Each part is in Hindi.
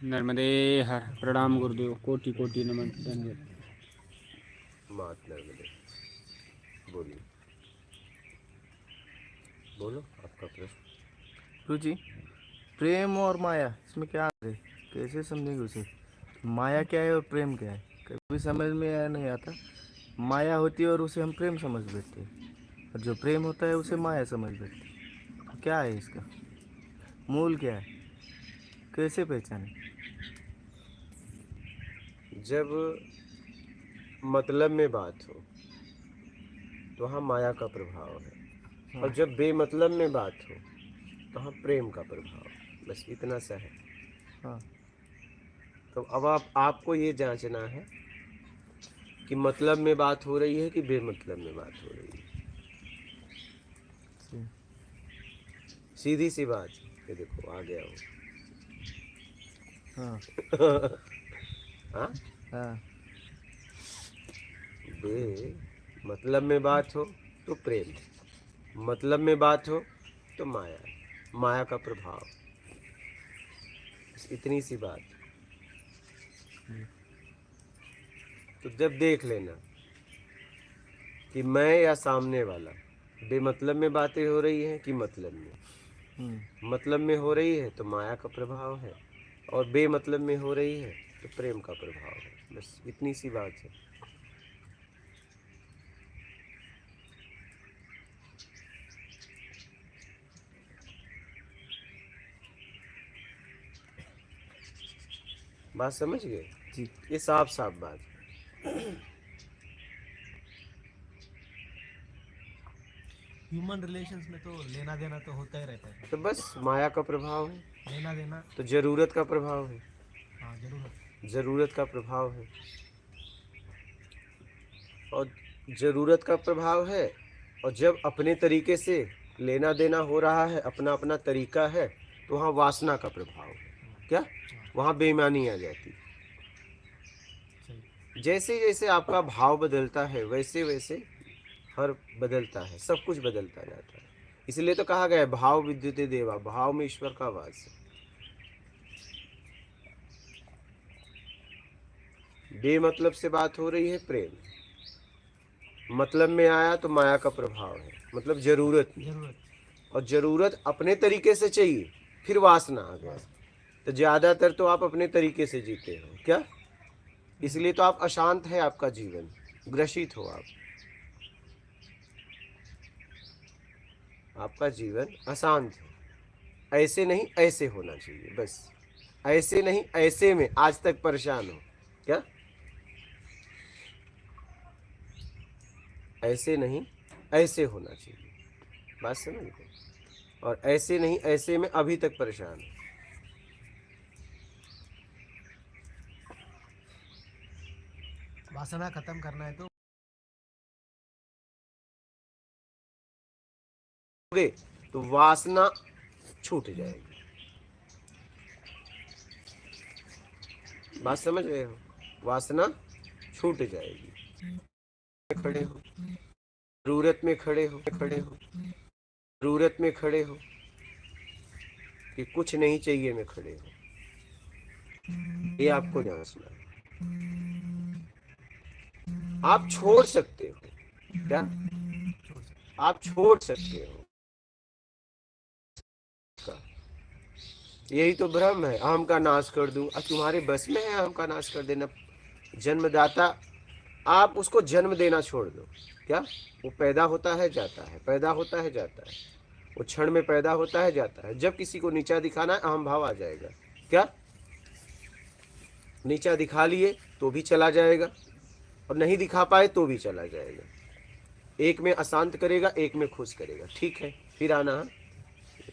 नर्मदे हर। प्रणाम गुरुदेव, कोटि कोटि नमन। धन्यवाद। मात नर्मदे। बोलिए, बोलो आपका प्रश्न। गुरु जी, प्रेम और माया इसमें क्या है, कैसे समझेंगे उसे? माया क्या है और प्रेम क्या है? कभी समझ में नहीं आता। माया होती है और उसे हम प्रेम समझ बैठते हैं, और जो प्रेम होता है उसे माया समझ बैठते हैं। तो क्या है इसका मूल, क्या है, कैसे पहचाने? जब मतलब में बात हो तो वहाँ माया का प्रभाव है, और जब बेमतलब में बात हो तो वहाँ प्रेम का प्रभाव। बस इतना सा है। हाँ। तो अब आपको ये जांचना है कि मतलब में बात हो रही है कि बेमतलब में बात हो रही है। जी। सीधी सी बात। ये देखो आ गया हूँ। हाँ। हाँ, हाँ। बे मतलब में बात हो तो प्रेम, मतलब में बात हो तो माया, माया का प्रभाव। बस इतनी सी बात। तो जब देख लेना कि मैं या सामने वाला बेमतलब में बातें हो रही हैं कि मतलब में, मतलब में हो रही है तो माया का प्रभाव है, और बेमतलब में हो रही है तो प्रेम का प्रभाव है। बस इतनी सी बात है। बात समझ गए? जी। ये साफ साफ बात है। ह्यूमन रिलेशंस में तो लेना देना तो होता ही रहता है। तो बस माया का प्रभाव है, लेना देना। तो जरूरत का प्रभाव है, हाँ, जरूरत। जरूरत का प्रभाव है, और जरूरत का प्रभाव है। और जब अपने तरीके से लेना देना हो रहा है, अपना अपना तरीका है, तो वहाँ वासना का प्रभाव है। क्या? वहाँ बेईमानी आ जाती है। सही। जैसे जैसे आपका भाव बदलता है वैसे वैसे हर बदलता है, सब कुछ बदलता जाता है। इसलिए तो कहा गया है भाव विद्युते देवा, भाव में ईश्वर का वास है। बेमतलब से बात हो रही है प्रेम, मतलब में आया तो माया का प्रभाव है, मतलब जरूरत में। जरूरत। और जरूरत अपने तरीके से चाहिए, फिर वासना आ गया। तो ज्यादातर तो आप अपने तरीके से जीते हो क्या, इसलिए तो आप अशांत है, आपका जीवन ग्रसित हो आप, आपका जीवन अशांत है। ऐसे नहीं ऐसे होना चाहिए, बस ऐसे नहीं ऐसे में आज तक परेशान हो क्या, ऐसे नहीं ऐसे होना चाहिए। बात समझ गए? और ऐसे नहीं ऐसे में अभी तक परेशान हो। वासना खत्म करना है तो तो वासना छूट जाएगी। बात समझ रहे हो? वासना छूट जाएगी। खड़े हो, जरूरत में खड़े हो, जरूरत में खड़े हो कि कुछ नहीं चाहिए में खड़े हो, ये आपको जांचना है। आप छोड़ सकते हो क्या, आप छोड़ सकते हो। यही तो भ्रम है, अहम का नाश कर दूं। तुम्हारे बस में है अहम का नाश कर देना? जन्मदाता, आप उसको जन्म देना छोड़ दो क्या, वो पैदा होता है जाता है, पैदा होता है जाता है, वो क्षण में पैदा होता है जाता है। जब किसी को नीचा दिखाना है अहम भाव आ जाएगा क्या, नीचा दिखा लिए तो भी चला जाएगा, और नहीं दिखा पाए तो भी चला जाएगा। एक में अशांत करेगा, एक में खुश करेगा। ठीक है, फिर आना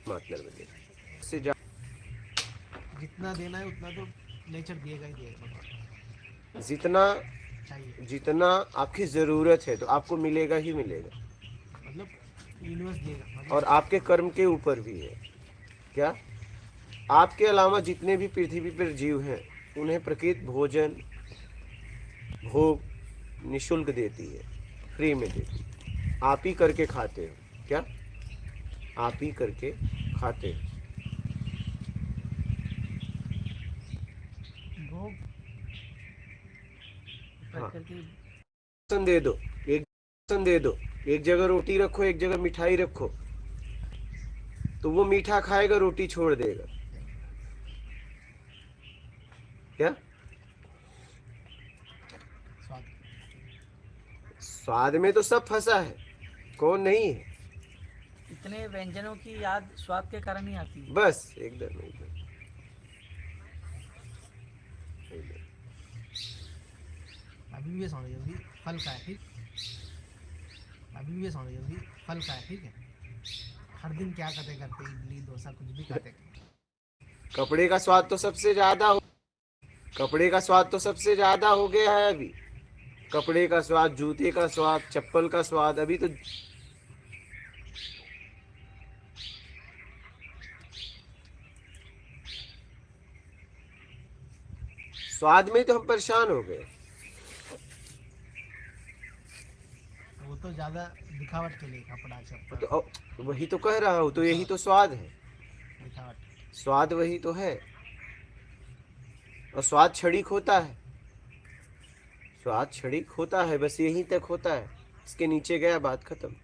मतलब से जितना देना है उतना तो नेचर देगा ही देगा। जितना चाहिए जितना आपकी जरूरत है तो आपको मिलेगा ही मिलेगा, मतलब यूनिवर्स देगा, मतलब और आपके कर्म के ऊपर भी है क्या। आपके अलावा जितने भी पृथ्वी पर जीव हैं उन्हें प्रकृति भोजन भोग निशुल्क देती है, फ्री में देती है। आप ही करके खाते हो क्या, आप ही करके खाते हो। भोग हाँ। प्रकृति। राशन दे दो, एक राशन दे दो, एक जगह रोटी रखो, एक जगह मिठाई रखो, तो वो मीठा खाएगा, रोटी छोड़ देगा। क्या स्वाद। स्वाद में तो सब फंसा है, कौन नहीं है? इतने व्यंजनों की याद स्वाद के कारण ही आती है। बस एकदम एकदम। अभी भी ये समझ लो कि फल का है, ठीक। अभी भी ये समझ लो कि फल का है, ठीक है। हर दिन क्या करते करते इडली डोसा कुछ भी खाते। कपड़े का स्वाद तो सबसे ज्यादा हो, कपड़े का स्वाद तो सबसे ज्यादा हो गया है अभी। कपड़े का स्वाद, जूते का स्वाद, चप्पल का स्वाद, अभी तो स्वाद में तो हम परेशान हो गए। वो तो ज्यादा दिखावट के लिए कपड़ा चप्पल तो वही तो कह रहा हूँ, तो यही तो स्वाद है, दिखावट। स्वाद वही तो है। और स्वाद क्षणिक होता है, स्वाद क्षणिक होता है, बस यहीं तक होता है, इसके नीचे गया बात खत्म।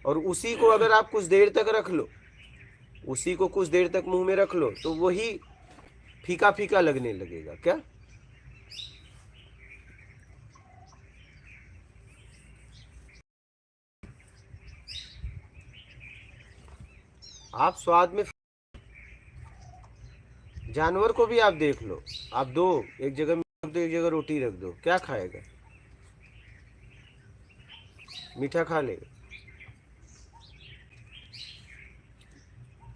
और उसी को अगर आप कुछ देर तक रख लो, उसी को कुछ देर तक मुंह में रख लो, तो वही फीका फीका लगने लगेगा। क्या आप स्वाद में, जानवर को भी आप देख लो, आप दो एक जगह रख दो, एक जगह रोटी रख दो, क्या खाएगा? मीठा खा लेगा।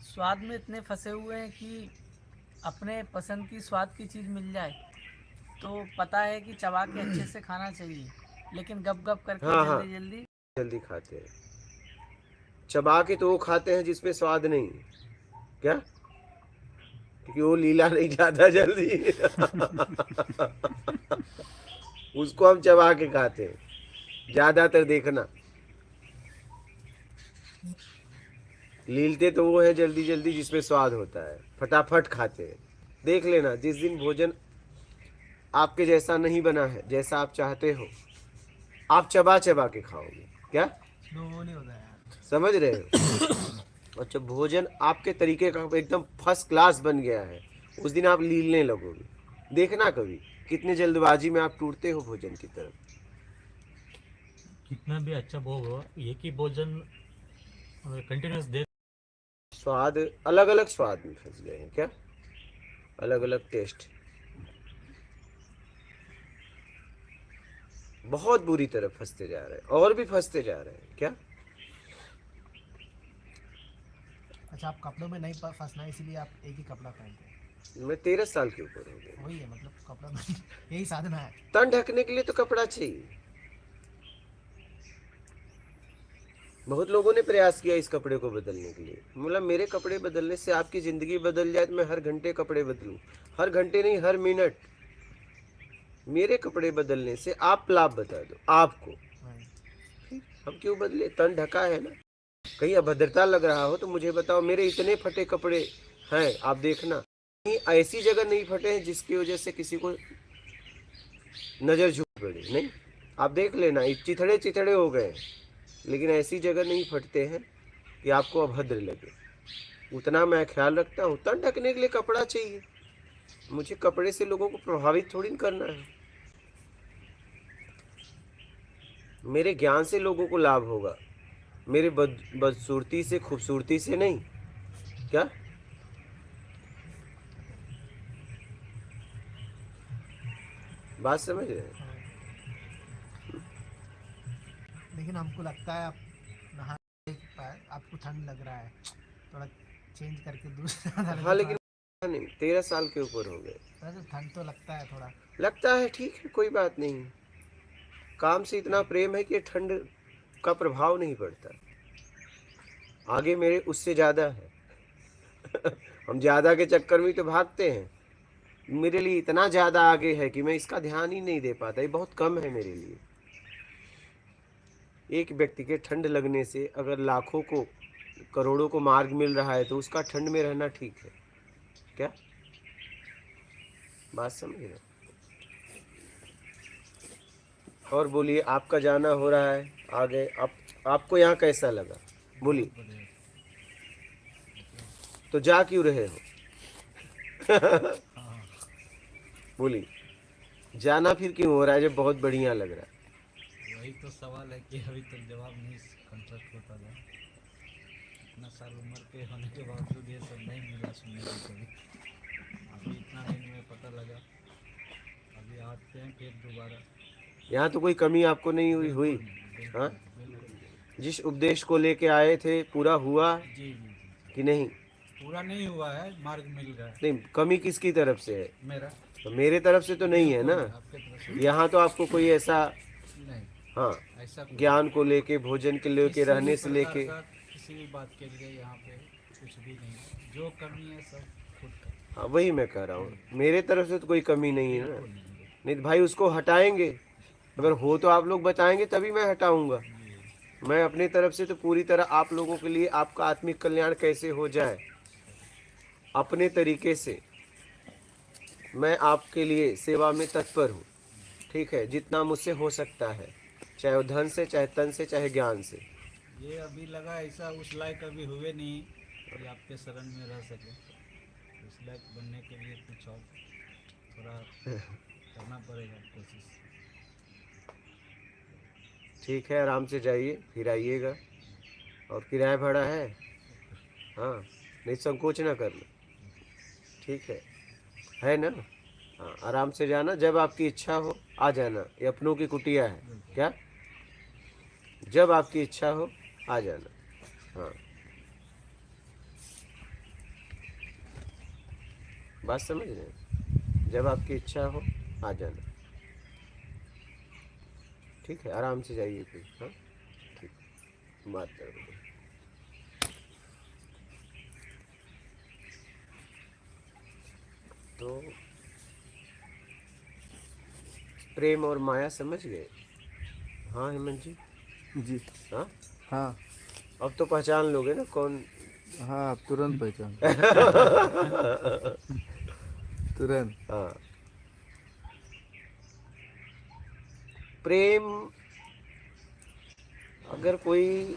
स्वाद में इतने फंसे हुए हैं कि अपने पसंद की स्वाद की चीज़ मिल जाए तो पता है कि चबा के अच्छे से खाना चाहिए, लेकिन गप गप करके हाँ, हाँ। जल्दी जल्दी जल्दी खाते हैं, चबा के तो वो खाते हैं जिसमें स्वाद नहीं है। क्या? क्योंकि वो लीला नहीं जाता जल्दी उसको हम चबा के खाते हैं ज्यादातर। देखना, लीलते तो वो है जल्दी जल्दी जिसमें स्वाद होता है, फटाफट खाते हैं। देख लेना, जिस दिन भोजन आपके जैसा नहीं बना है, जैसा आप चाहते हो, आप चबा चबा के खाओगे। क्या वो नहीं होता यार। समझ रहे हो? और जब भोजन आपके तरीके का एकदम फर्स्ट क्लास बन गया है, उस दिन आप लीलने लगोगे। देखना कभी कितने जल्दबाजी में आप टूटते हो भोजन की तरफ। कितना भी अच्छा भोग हो, एक ही भोजन कंटिन्यूस दे, स्वाद अलग अलग स्वाद में फंस गए हैं। क्या अलग अलग टेस्ट, बहुत बुरी तरह फंसते जा रहे हैं, और भी फंसते जा रहे हैं। क्या अच्छा, आप कपड़ों में नहीं फंसना है, इसीलिए आप एक ही कपड़ा पहनते हैं। मैं 13 साल के ऊपर हो गया, वही है मतलब कपड़ा यही साधना है। तन ढकने के लिए तो कपड़ा चाहिए। बहुत लोगों ने प्रयास किया इस कपड़े को बदलने के लिए। मतलब मेरे कपड़े बदलने से आपकी जिंदगी बदल जाए तो मैं हर घंटे कपड़े बदलूं, हर घंटे नहीं, हर मिनट। मेरे कपड़े बदलने से आप लाभ बता दो आपको, हम क्यों बदले? तन ढका है ना, कहीं अभद्रता लग रहा हो तो मुझे बताओ। मेरे इतने फटे कपड़े हैं, आप देखना, कहीं ऐसी जगह नहीं फटे हैं जिसकी वजह से किसी को नजर झुक पड़े। नहीं, आप देख लेना, चिथड़े चिथड़े हो गए, लेकिन ऐसी जगह नहीं फटते हैं कि आपको अभद्र लगे। उतना मैं ख्याल रखता हूँ। तन ढकने के लिए कपड़ा चाहिए, मुझे कपड़े से लोगों को प्रभावित थोड़ी करना है। मेरे ज्ञान से लोगों को लाभ होगा, मेरे बदसूरती से, खूबसूरती से नहीं। क्या बात समझ रहे हैं? लेकिन हमको लगता है आप नहा पाए, आपको ठंड लग रहा है, थोड़ा चेंज करके दूसरा हाँ, लेकिन नहीं, 13 साल के ऊपर हो गए, ठंड तो लगता है थोड़ा। लगता है, ठीक है, कोई बात नहीं। काम से इतना प्रेम है कि ठंड का प्रभाव नहीं पड़ता। आगे मेरे उससे ज़्यादा है हम ज़्यादा के चक्कर में तो भागते हैं। मेरे लिए इतना ज़्यादा आगे है कि मैं इसका ध्यान ही नहीं दे पाता। ये बहुत कम है मेरे लिए। एक व्यक्ति के ठंड लगने से अगर लाखों को, करोड़ों को मार्ग मिल रहा है, तो उसका ठंड में रहना ठीक है। क्या बात समझ रहे हैं? और बोलिए, आपका जाना हो रहा है आगे, आपको यहाँ कैसा लगा? बोलिए, तो जा क्यों रहे हो? बोलिए, जाना फिर क्यों हो रहा है जब बहुत बढ़िया लग रहा है? वही तो सवाल है कि अभी तक जवाब नहीं कॉन्ट्रैक्ट होता था। इतना साल उम्र के होने के बावजूद ये सब नहीं मिला सुनने को कभी। अभी इतना दिन में पता लगा, अभी आते हैं फिर दोबारा। यहाँ तो कोई कमी आपको नहीं हुई? हाँ, बिल्कुल। जिस उपदेश को लेके आए थे पूरा हुआ जी जी जी, कि नहीं? पूरा नहीं हुआ है, मार्ग मिल रहा है नहीं, कमी किसकी तरफ से है? मेरा। तो मेरे तरफ से तो नहीं है ना। आपके तरफ से यहाँ तो आपको कोई ऐसा, नहीं, हाँ, ऐसा कुछ ज्ञान को लेके, भोजन के लेके, किसी भी रहने से प्रकार लेके, का किसी भी बात के लिए यहाँ पे कुछ भी नहीं है। जो कमी है सब खुद का। हाँ वही मैं कह रहा हूँ, मेरे तरफ से तो कोई कमी नहीं है ना। बिल्कुल नहीं। नहीं तो भाई उसको हटाएंगे, अगर हो तो आप लोग बताएंगे तभी मैं हटाऊंगा। मैं अपनी तरफ से तो पूरी तरह आप लोगों के लिए, आपका आत्मिक कल्याण कैसे हो जाए अपने तरीके से मैं आपके लिए सेवा में तत्पर हूँ। ठीक है, जितना मुझसे हो सकता है, चाहे वो धन से, चाहे तन से, चाहे ज्ञान से। ये अभी लगा ऐसा उस लायक अभी हुए नहीं कि आपके शरण में रह सके। उस लायक बनने के लिए कुछ और थोड़ा करना पड़ेगा कोशिश। ठीक है, आराम से जाइए, फिर आइएगा। और किराया भाड़ा है? हाँ, नहीं संकोच ना करना। ठीक है ना? हाँ, आराम से जाना, जब आपकी इच्छा हो आ जाना। ये अपनों की कुटिया है क्या? जब आपकी इच्छा हो आ जाना। हाँ, बात समझ रहे हैं? जब आपकी इच्छा हो आ जाना। ठीक है, आराम से जाइए फिर। हाँ, ठीक, बात करोगे। तो प्रेम और माया समझ गए? हाँ हेमंत जी? जी। हाँ, हाँ अब तो पहचान लोगे ना कौन? हाँ, आप तुरंत पहचान तुरंत। हाँ, प्रेम, अगर कोई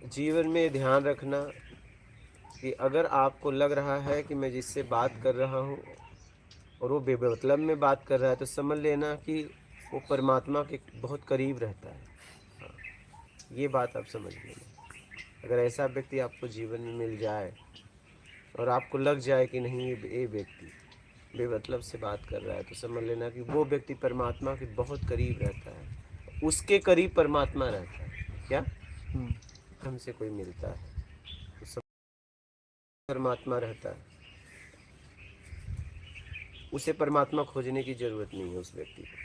जीवन में ध्यान रखना कि अगर आपको लग रहा है कि मैं जिससे बात कर रहा हूँ और वो बेमतलब में बात कर रहा है, तो समझ लेना कि वो परमात्मा के बहुत करीब रहता है। हाँ, ये बात आप समझ लेना। अगर ऐसा व्यक्ति आपको जीवन में मिल जाए और आपको लग जाए कि नहीं ये व्यक्ति बेमतलब से बात कर रहा है, तो समझ लेना कि वो व्यक्ति परमात्मा के बहुत करीब रहता है। उसके करीब परमात्मा रहता है। क्या हमसे कोई मिलता है तो सब परमात्मा रहता है, उसे परमात्मा खोजने की जरूरत नहीं है उस व्यक्ति को।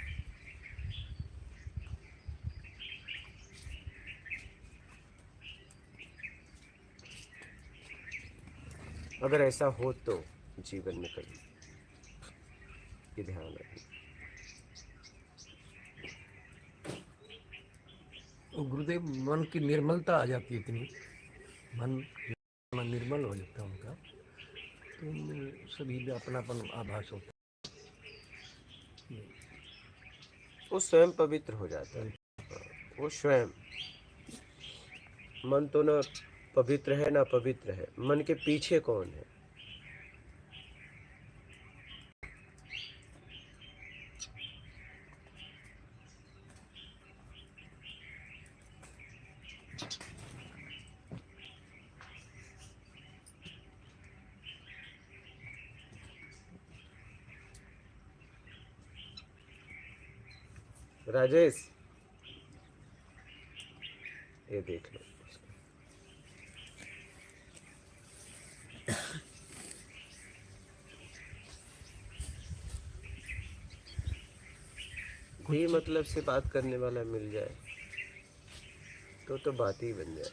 अगर ऐसा हो तो जीवन में कभी ये ध्यान रखना। गुरुदेव, मन की निर्मलता आ जाती है इतनी, मन निर्मल हो जाता है उनका, तो उनमें सभी में अपनापन आभास होता है। वो स्वयं पवित्र हो जाता है। वो स्वयं, मन तो ना पवित्र है ना पवित्र है, मन के पीछे कौन है? राजेश, ये देख लो। ये मतलब से बात करने वाला मिल जाए तो बात ही बन जाए।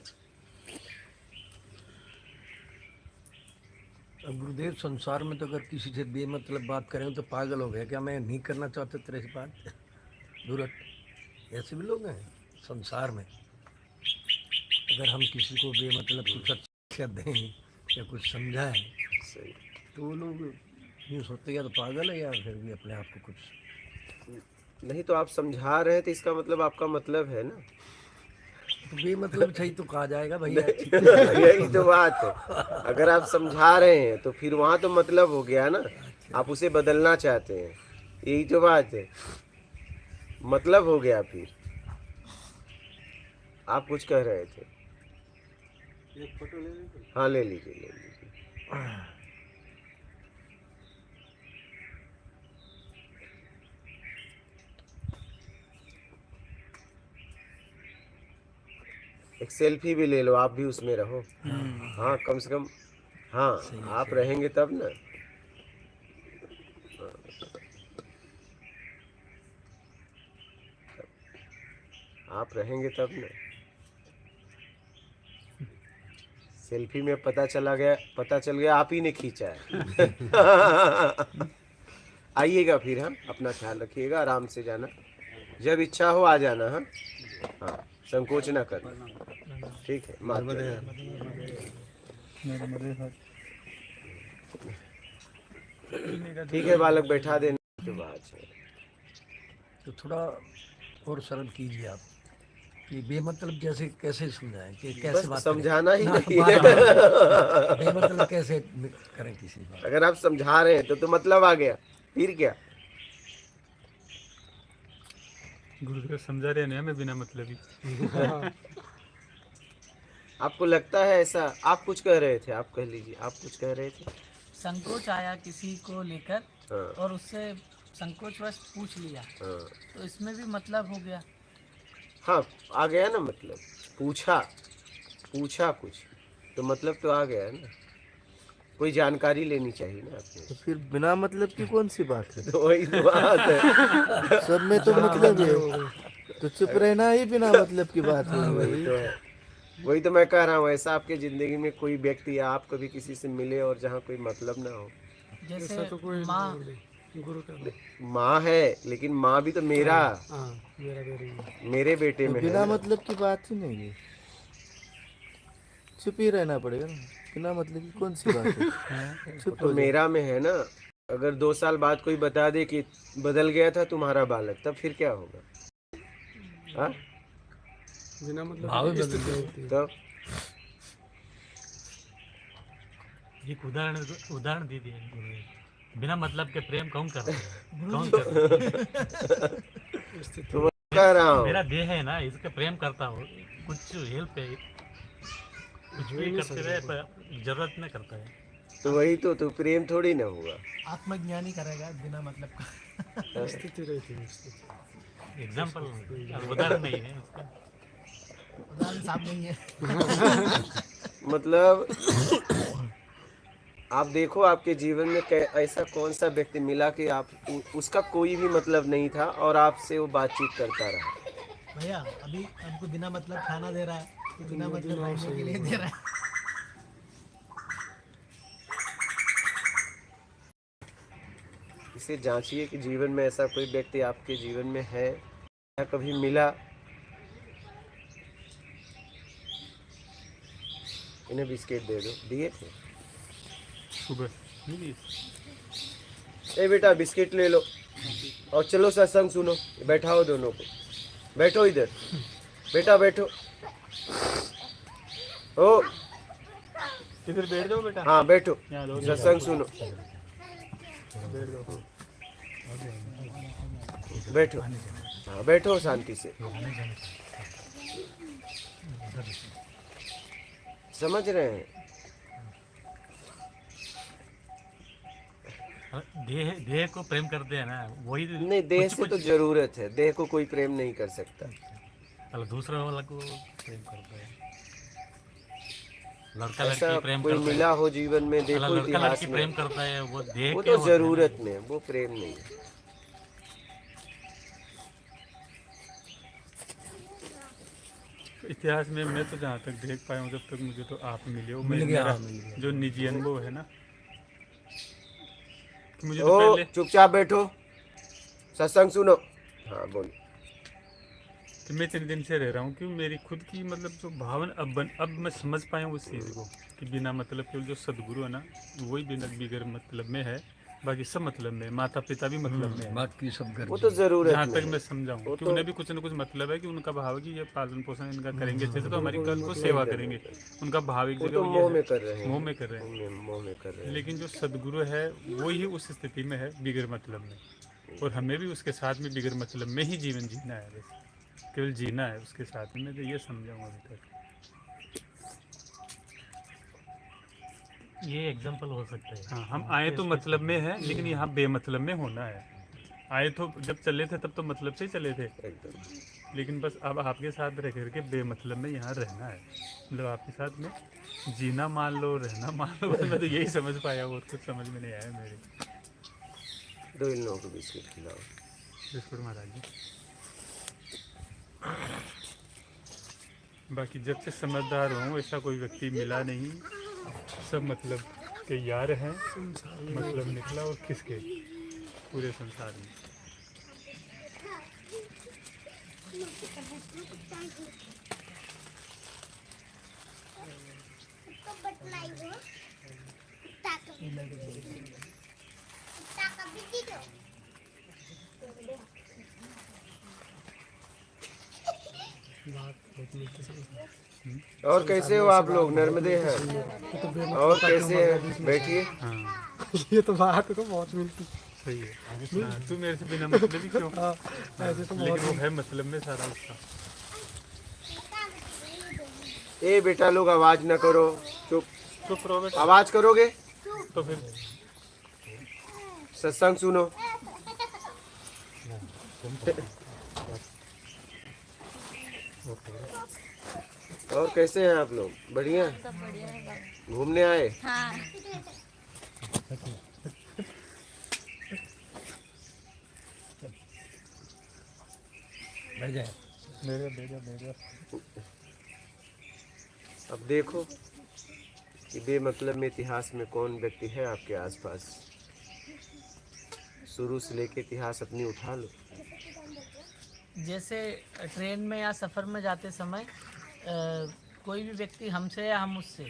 अब गुरुदेव, संसार में तो अगर किसी से बेमतलब बात करें तो पागल हो गए, क्या मैं नहीं करना चाहता तेरे से बात? दूरत ऐसे भी लोग हैं संसार में। अगर हम किसी को बेमतलब कुछ अच्छा दें या कुछ समझाएं सही। तो वो लोग यूँ सोचते या तो पागल है या फिर भी अपने आप को कुछ नहीं तो आप समझा रहे हैं तो इसका मतलब आपका मतलब है ना। तो बेमतलब सही तो कहा जाएगा भैया। यही तो बात है। अगर आप समझा रहे हैं तो फिर वहां तो मतलब हो गया ना, आप उसे बदलना चाहते हैं, यही तो बात है, मतलब हो गया। फिर आप कुछ कह रहे थे। हाँ ले लीजिए ले लीजिए। एक सेल्फी भी ले लो, आप भी उसमें रहो। हाँ कम से कम, हाँ आप रहेंगे तब ना। आप रहेंगे तब ना। सेल्फी में पता चल गया आप ही ने खींचा है। आइएगा फिर, हम अपना ख्याल रखिएगा, आराम से जाना, जब इच्छा हो आ जाना। हाँ हाँ संकोच ना करना, ठीक है। ठीक है बालक, बैठा देना के बाद से। तो थोड़ा और सरल कीजिए आप कि बेमतलब जैसे कैसे समझाएं कि कैसे बस बात समझाना ही ना, नहीं बात है। बेमतलब कैसे करें किसी बात। अगर आप समझा रहे हैं तो मतलब आ गया, फिर क्या। गुरुदेव समझा रहे हैं हमें बिना मतलब ही। आपको लगता है ऐसा? आप कुछ कह रहे थे, आप कह लीजिए, आप कुछ कह रहे थे। संकोच आया किसी को लेकर हाँ और उससे संकोचवश पूछ लिया, हाँ तो इसमें भी मतलब हो गया। हाँ आ गया ना मतलब, पूछा कुछ तो मतलब तो आ गया ना, कोई जानकारी लेनी चाहिए ना आपने। तो फिर बिना मतलब की कौन सी बात है? तो वही तो बात है। सब में तो मतलब है, तो चुप रहना ही बिना मतलब की बात है। वही तो है, वही तो मैं कह रहा हूँ। ऐसा आपके जिंदगी में कोई व्यक्ति या आप कभी किसी से मिले और जहाँ कोई मतलब ना हो? जैसे माँ, माँ है, लेकिन माँ भी तो मेरा मेरे बेटे में है बिना ना। मतलब की बात ही नहीं है, चुप ही रहना पड़ेगा ना। बिना मतलब की कौन सी बात है? चुप तो हो जाओ। मेरा में है ना। अगर 2 साल बाद कोई बता दे कि बदल गया था तुम्हारा बालक, तब फिर क्या होगा? हाँ भाव ही बदल गए। तब एक उदाहरण दे दिया गुरुदेव। बिना मतलब के प्रेम कौन करता है? कौन करता है? तो मैं कह रहा हूँ, मेरा देह है ना, इसका प्रेम करता हूँ, कुछ हेल्प है, कुछ भी करते रहे पर जरूरत नहीं करता है। तो वही तो प्रेम थोड़ी ना हुआ। आत्मज्ञानी करेगा बिना मतलब का। एग्जाम्पल उदाहरण नहीं है उसका। उदाहरण साफ नहीं है। मतलब आप देखो आपके जीवन में ऐसा कौन सा व्यक्ति मिला कि आप उसका कोई भी मतलब नहीं था और आपसे वो बातचीत करता रहा। भैया अभी हमको बिना मतलब खाना दे रहा है, तो बिना मतलब रहने के लिए दे रहा है। इसे जांचिए कि जीवन में ऐसा कोई व्यक्ति आपके जीवन में है या कभी मिला। इन्हें बिस्किट दे दो, दिए थे सुबह नहीं, ए बेटा बिस्किट ले लो और चलो सत्संग सुनो। बैठाओ दोनों को, बैठो इधर, बेटा बैठो। ओ इधर बैठ जाओ बेटा। हाँ बैठो, यहाँ दो सत्संग सुनो, बैठ जाओ। बैठो। हाँ बैठो शांति से। समझ रहे हैं? देह को प्रेम करते हैं ना, वही नहीं, देह से तो जरूरत है, देह को कोई प्रेम नहीं कर सकता। दूसरा वाला को प्रेम करता है। लड़का ऐसा लड़की प्रेम कोई करता मिला हो जीवन में, है, देखो लड़का इतिहास लड़की में, प्रेम करता है, वो देह वो के तो होता है ना। जरूरत में, वो प्रेम नहीं है। इतिहास में मैं तो जहाँ तक देख पाया हूँ, जब तक मुझे तो आप मिले हो, मिल गया, मेरा हाँ, मिल गया। जो निजी अनुभव है ना, कि मुझे तो ओ पहले चुपचाप बैठो, सत्संग सुनो। हाँ बोलो। कि मैं इतने दिन से रह रहा हूँ कि मेरी खुद की मतलब जो भावना अब मैं समझ पाया हूँ उस चीज़ को, कि बिना मतलब के जो सदगुरु है ना, वही बिना बिगर मतलब में है, बाकी सब मतलब में, माता पिता भी मतलब में है। बाकी सब घर वो तो जरूरत जहाँ में तक है। मैं समझाऊँ वो कि तो- उन्हें भी कुछ न कुछ मतलब है कि उनका भाव है कि ये पालन पोषण इनका करेंगे अच्छे से तो हमारी कल को सेवा करेंगे। उनका भाव एक वो जगह तो ये मोह है, में कर रहे हैं, मोह में कर रहे हैं। मोह में कर रहे हैं। लेकिन जो सदगुरु है वो ही उस स्थिति में है बिगर मतलब में, और हमें भी उसके साथ में बिगर मतलब में ही जीवन जीना है, बस केवल जीना है उसके साथ में। मैं तो ये समझाऊँ अभी तक। ये एग्जाम्पल हो सकता है। हाँ, हम आए तो मतलब में है, लेकिन यहाँ बेमतलब में होना है। आए तो जब चले थे तब तो मतलब से ही चले थे, एकदम लेकिन बस अब आपके साथ रह करके बेमतलब में यहाँ रहना है, मतलब आपके साथ में जीना मान लो, रहना मान लो। मैं तो यही समझ पाया, और कुछ समझ में नहीं आया मेरे। दो इन लोगों को बिस्किट खिलाओ। बिस्कुट महाराज जी। बाकी जब से समझदार हूँ ऐसा कोई व्यक्ति मिला नहीं, सब मतलब के यार हैं, मतलब निकला और किसके पूरे संसार में। और कैसे हो आप लोग? नर्मदे हैं। और कैसे हैं? बैठिए। हाँ ये तो बात तो बहुत मिलती सही है। हाँ, तू मेरे से बिना मतलब ही क्यों? ऐसे तो लेकिन वो है मतलब में सारा उसका। ए बेटा लोग आवाज ना करो, चुप। चुप रहो बेटा। आवाज करोगे तो फिर सत्संग सुनो। और कैसे हैं आप लोग? बढ़िया? घूमने आए? बैठ जाए। अब देखो कि बेमतलब में इतिहास में कौन व्यक्ति है आपके आसपास। शुरू से लेके इतिहास अपनी उठा लो। जैसे ट्रेन में या सफ़र में जाते समय कोई भी व्यक्ति हमसे या हम उससे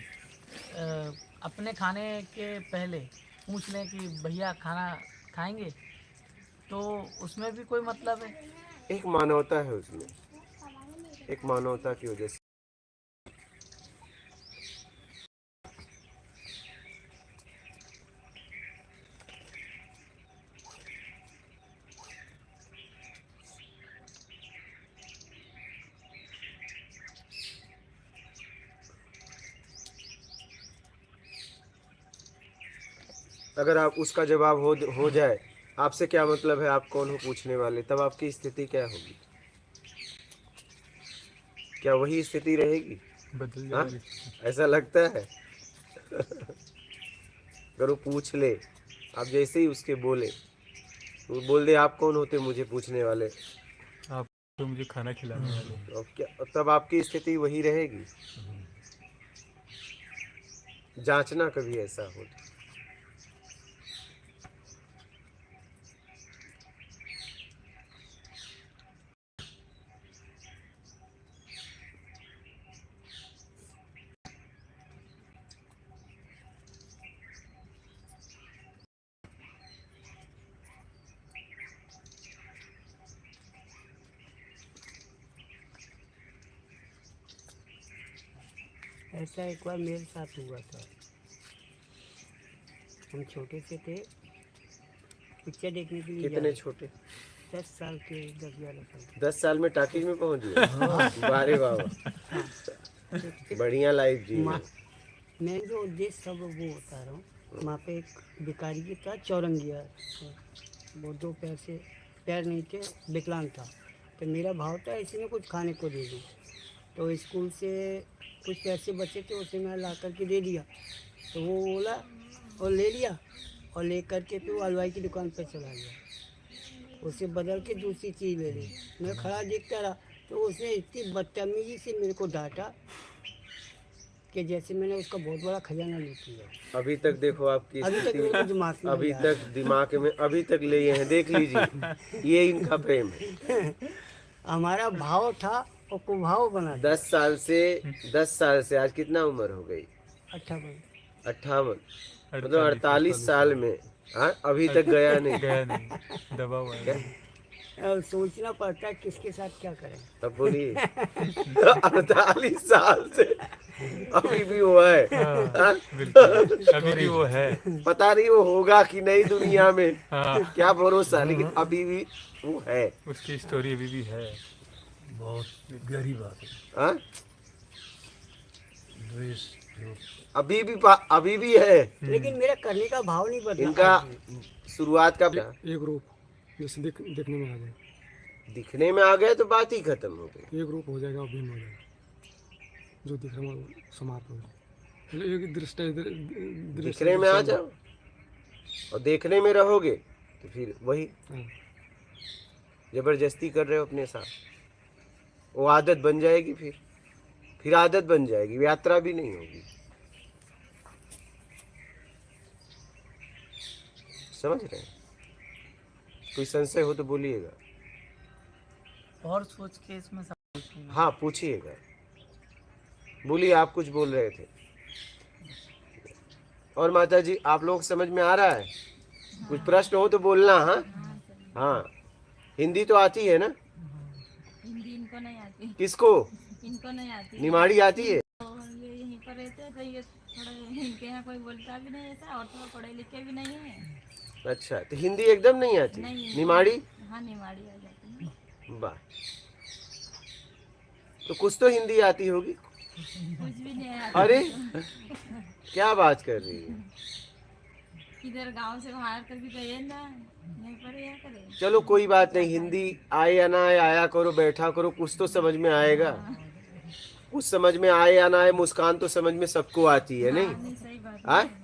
अपने खाने के पहले पूछ लें कि भैया खाना खाएंगे, तो उसमें भी कोई मतलब है। एक मानवता है उसमें, एक मानवता की वजह से। अगर आप उसका जवाब हो जाए, आपसे क्या मतलब है, आप कौन हो पूछने वाले, तब आपकी स्थिति क्या होगी? क्या वही स्थिति रहेगी? बदल हाँ? जाएगी। ऐसा लगता है? अगर वो पूछ ले, आप जैसे ही उसके बोले, वो बोल दे आप कौन होते मुझे पूछने वाले, आप तो मुझे खाना खिलाने वाले। और क्या, तब आपकी स्थिति वही रहेगी। जांचना कभी ऐसा हो। ऐसा एक बार मेरे साथ हुआ था। हम छोटे से थे, पिक्चर देखने के लिए जा कितने रहे छोटे? 10 साल के, 10-11 साल के। 10 साल में टाकीज में पहुंच गए? वारे वाह, बढ़िया लाइफ जी। मैं जो उद्देश्य था वो बता रहा हूँ। वहाँ पे एक भिखारी जी था, चौरंगिया, वो 2 पैर नहीं थे, विकलांग था। तो मेरा भाव था इसी में कुछ खाने को दे दूँ। तो स्कूल से कुछ पैसे बचे थे, उसे मैं ला करके दे दिया। तो वो बोला और ले लिया, और ले करके फिर वो हलवाई की दुकान पर चला गया। उसे बदल के दूसरी चीज़ ले ली। मैं खड़ा देखता रहा, तो उसने इतनी बदतमीजी से मेरे को डांटा कि जैसे मैंने उसका बहुत बड़ा खजाना लूट लिया। अभी तक देखो आपकी अभी तक मेरे को दिमाग में अभी नहीं तक दिमाग में अभी तक ले हैं, देख लीजिए। ये इनका प्रेम है। हमारा भाव था और कुभाव बना। 10 साल से आज कितना उम्र हो गई? 58। 58, मतलब 48 साल में हाँ अभी तक गया नहीं। गया नहीं, दबा हुआ है। अब सोचना पड़ता है किसके साथ क्या करें। अब बोलिए 48 साल से अभी भी वो है। हाँ? बिल्कुल, अभी भी वो है। पता नहीं वो होगा कि नहीं दुनिया में, हाँ, क्या भरोसा, लेकिन अभी भी वो है। उसकी स्टोरी अभी भी है। बहुत गहरी बात है। हाँ? द्वेष जो अभी भी है। लेकिन मेरा करने का भाव नहीं बदला। इनका शुरुआत का एक रूप जैसे देखने में आ जाए, दिखने में आ गए तो बात ही खत्म हो गई। एक रूप हो जाएगा और भिन्न हो जाएगा, जो दिख रहा है वो समाप्त हो जाएगा। मतलब एक दृष्टि दिखने में आ जाओ और देखने में रहोगे तो फिर वही जबरदस्ती कर रहे हो अपने साथ, वो आदत बन जाएगी। फिर आदत बन जाएगी, यात्रा भी नहीं होगी। समझ रहे हैं? कोई संशय हो तो बोलिएगा। और सोच के इसमें समझ हाँ पूछिएगा, बोलिए, आप कुछ बोल रहे थे। और माता जी आप लोग समझ में आ रहा है? कुछ प्रश्न हो तो बोलना। हाँ हाँ, हिंदी तो आती है ना? हिंदी इनको नहीं आती। किसको? इनको नहीं आती। निमाड़ी आती है? तो ये यहीं पर रहते हैं तो ये थोड़ा इनके यहाँ कोई बोलता भी नहीं ऐसा, और तो पढ़े लिखे भी नहीं है। अच्छा, तो हिंदी एकदम नहीं आती? नहीं, निमाड़ी? हाँ निमाड़ी आ जाती है। वाह, तो कुछ तो हिंदी आती होगी। कुछ भी नहीं आती। अरे क्या बात कर रही है? इधर गांव से बाहर कर भी गए ना, नहीं पढ़े या करे। चलो कोई बात नहीं, हिंदी आए या ना आए, आया करो, बैठा करो, कुछ तो समझ में आएगा। कुछ समझ में आए या ना आए, मुस्कान तो समझ में सबको आती है। नहीं सही बात हाँ?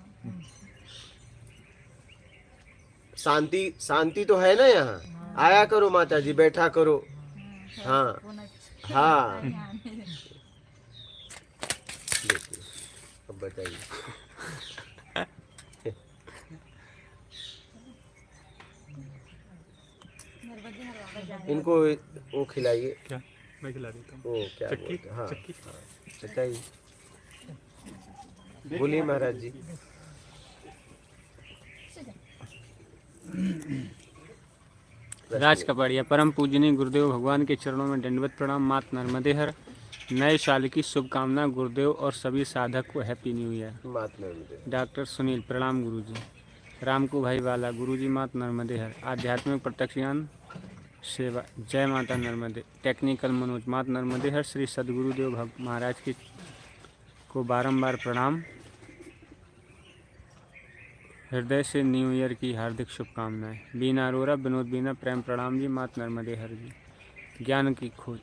शांति तो है ना यहाँ। आया करो माता जी, बैठा करो। हाँ हाँ, देखिए अब बताइए। इनको वो खिलाइए। क्या? मैं खिला देता हूँ। वो क्या चक्की? बोलते हैं? हाँ चक्की? बताइए, बोलिए महाराज जी। राज कपाड़िया। परम पूजनीय गुरुदेव भगवान के चरणों में दंडवत प्रणाम। मात नर्मदे हर। नए साल की शुभकामना गुरुदेव और सभी साधक को हैप्पी न्यू ईयर। मात नर्मदे। डॉक्टर सुनील प्रणाम गुरुजी। रामकू भाई वाला गुरुजी मात नर्मदे हर। आध्यात्मिक प्रत्यक्ष ज्ञान सेवा जय माता नर्मदे। टेक्निकल मनोज मात नर्मदे हर। श्री सदगुरुदेव महाराज की को बारंबार प्रणाम। हृदय से न्यू ईयर की हार्दिक शुभकामनाएं। बीना अरोरा विनोद बीना प्रेम प्रणाम जी। मात नर्मदे हर जी। ज्ञान की खोज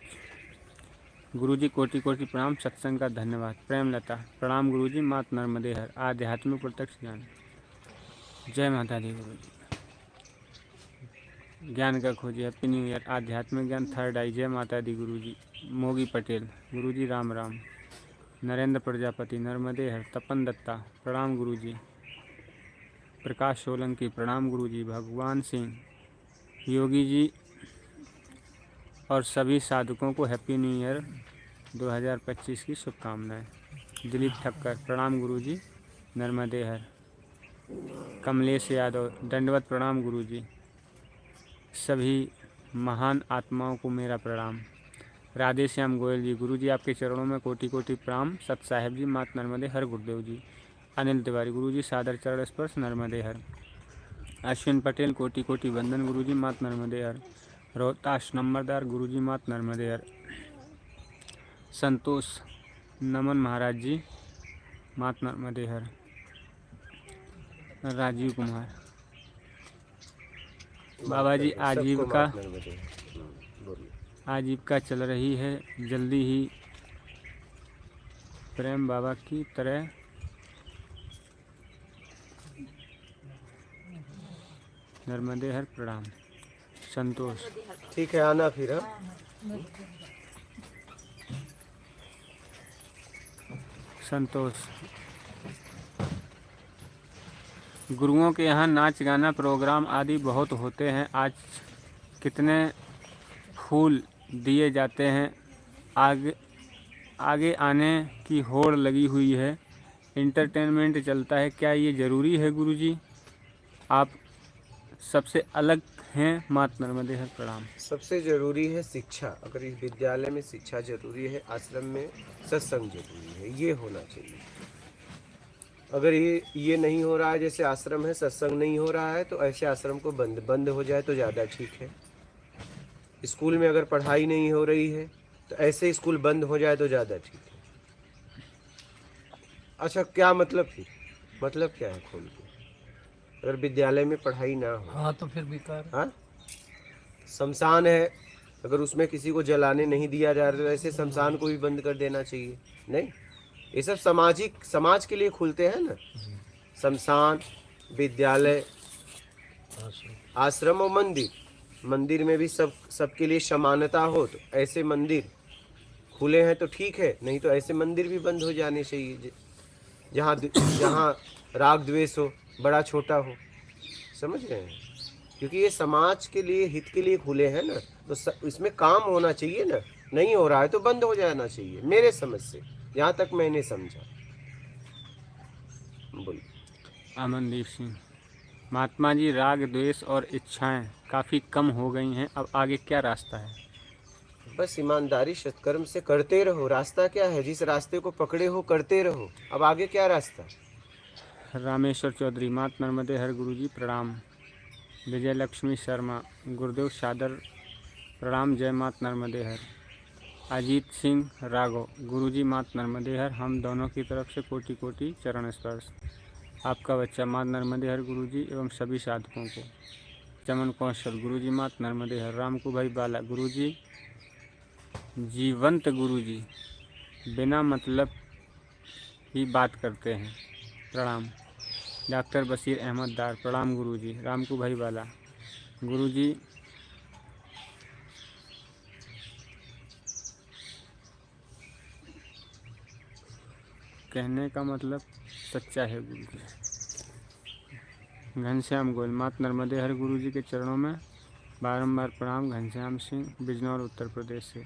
गुरुजी कोटि कोटि प्रणाम। सत्संग का धन्यवाद। प्रेम लता प्रणाम गुरुजी। मात नर्मदे हर। आध्यात्मिक प्रत्यक्ष ज्ञान जय माता दी गुरुजी। ज्ञान का खोजी हैप्पी न्यू ईयर। आध्यात्मिक ज्ञान थर्ड आई जय माता दी गुरुजी। मोगी पटेल गुरुजी राम राम। नरेंद्र प्रजापति नर्मदे हर। तपन दत्ता प्रणाम गुरुजी। प्रकाश सोलंकी प्रणाम गुरुजी। भगवान सिंह योगी जी और सभी साधकों को हैप्पी न्यू ईयर 2025 की शुभकामनाएं। दिलीप ठक्कर प्रणाम गुरुजी। नर्मदे हर। कमलेश यादव दंडवत प्रणाम गुरुजी। सभी महान आत्माओं को मेरा प्रणाम। राधे श्याम गोयल जी गुरुजी आपके चरणों में कोटि कोटि प्रणाम। सत साहेब जी मात नर्मदे हर गुरुदेव जी। अनिल तिवारी गुरुजी सादर चरण स्पर्श नर्मदे हर। अश्विन पटेल कोटि कोटि वंदन गुरुजी मात नर्मदे हर। रोहताश नंबरदार गुरुजी मात नर्मदे हर। संतोष नमन महाराज जी मात नर्मदे हर। राजीव कुमार बाबा जी आजीविका आजीविका चल रही है, जल्दी ही प्रेम बाबा की तरह नर्मदे हर प्रणाम। संतोष ठीक है, आना फिर। हाँ संतोष गुरुओं के यहाँ नाच गाना प्रोग्राम आदि बहुत होते हैं। आज कितने फूल दिए जाते हैं। आगे आने की होड़ लगी हुई है। इंटरटेनमेंट चलता है, क्या ये ज़रूरी है गुरुजी? आप सबसे अलग हैं। मात नर्मदे हर प्रणाम। सबसे जरूरी है शिक्षा। अगर इस विद्यालय में शिक्षा जरूरी है, आश्रम में सत्संग जरूरी है, ये होना चाहिए। अगर ये नहीं हो रहा है, जैसे आश्रम है सत्संग नहीं हो रहा है, तो ऐसे आश्रम को बंद हो जाए तो ज़्यादा ठीक है। स्कूल में अगर पढ़ाई नहीं हो रही है तो ऐसे स्कूल बंद हो जाए तो ज़्यादा ठीक है। अच्छा, क्या मतलब फिर? मतलब क्या है खोल के? अगर विद्यालय में पढ़ाई ना हो, हाँ तो फिर बेकार है। हाँ, शमशान है, अगर उसमें किसी को जलाने नहीं दिया जा रहा तो ऐसे शमशान को भी बंद कर देना चाहिए। नहीं, ये सब समाज के लिए खुलते हैं ना। शमशान, विद्यालय, आश्रम और मंदिर में भी सबके लिए समानता हो, तो ऐसे मंदिर खुले हैं तो ठीक है, नहीं तो ऐसे मंदिर भी बंद हो जाने चाहिए जहाँ राग द्वेष हो, बड़ा छोटा हो। समझ रहे हैं? क्योंकि ये समाज के लिए, हित के लिए खुले हैं ना, तो इसमें काम होना चाहिए ना। नहीं हो रहा है तो बंद हो जाना चाहिए, मेरे समझ से, जहाँ तक मैंने समझा। बोलिए। अमनदीप सिंह। महात्मा जी, राग द्वेष और इच्छाएं काफ़ी कम हो गई हैं, अब आगे क्या रास्ता है? बस ईमानदारी सत्कर्म से करते रहो। रास्ता क्या है? जिस रास्ते को पकड़े हो करते रहो। अब आगे क्या रास्ता? रामेश्वर चौधरी। मात नर्मदे हर गुरुजी प्रणाम। विजय लक्ष्मी शर्मा। गुरुदेव सादर प्रणाम। जय मात नर्मदे हर। अजीत सिंह राघव। गुरुजी मात नर्मदे हर, हम दोनों की तरफ से कोटि कोटि चरण स्पर्श। आपका बच्चा मात नर्मदे हर गुरुजी एवं सभी साधकों को। चमन कौशल। गुरुजी मात नर्मदे हर। रामकू भाई बाला। गुरुजी जीवंत गुरुजी बिना मतलब ही बात करते हैं, प्रणाम। डॉक्टर बशीर अहमद डार। प्रणाम गुरुजी। रामकू भाई बाला। गुरुजी कहने का मतलब सच्चा है गुरुजी। घनश्याम गोयल। मात नर्मदे हर गुरुजी के चरणों में बारंबार प्रणाम। घनश्याम सिंह, बिजनौर, उत्तर प्रदेश से।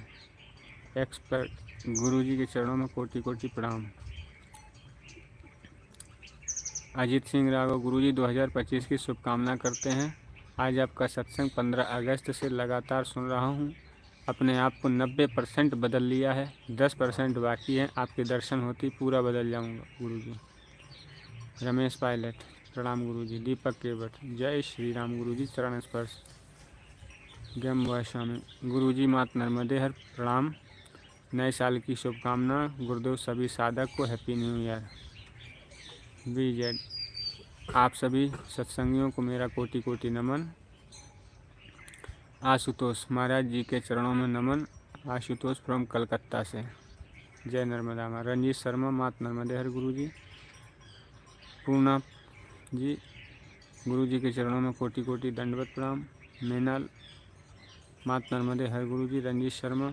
एक्सपर्ट। गुरुजी के चरणों में कोटि कोटि प्रणाम। अजीत सिंह राघव। गुरुजी 2025 की शुभकामना करते हैं। आज आपका सत्संग 15 अगस्त से लगातार सुन रहा हूं। अपने आप को 90% बदल लिया है, 10% बाकी है। आपके दर्शन होती पूरा बदल जाऊंगा गुरुजी। रमेश पायलट। प्रणाम गुरुजी। दीपक केवट। जय श्री राम गुरुजी, चरण स्पर्श। गम स्वामी। गुरुजी मात नर्मदे हर प्रणाम। नए साल की शुभकामना। गुरुदेव सभी साधक को हैप्पी न्यू ईयर। बीजेड। आप सभी सत्संगियों को मेरा कोटि कोटि नमन। आशुतोष। महाराज जी के चरणों में नमन। आशुतोष फ्रॉम कलकत्ता से। जय नर्मदा माँ। रंजीत शर्मा। मात नर्मदे हर गुरुजी। पूर्णा जी। गुरुजी के चरणों में कोटि कोटि दंडवत प्रणाम। मेनल। मात नर्मदे हर गुरुजी। रंजीत शर्मा।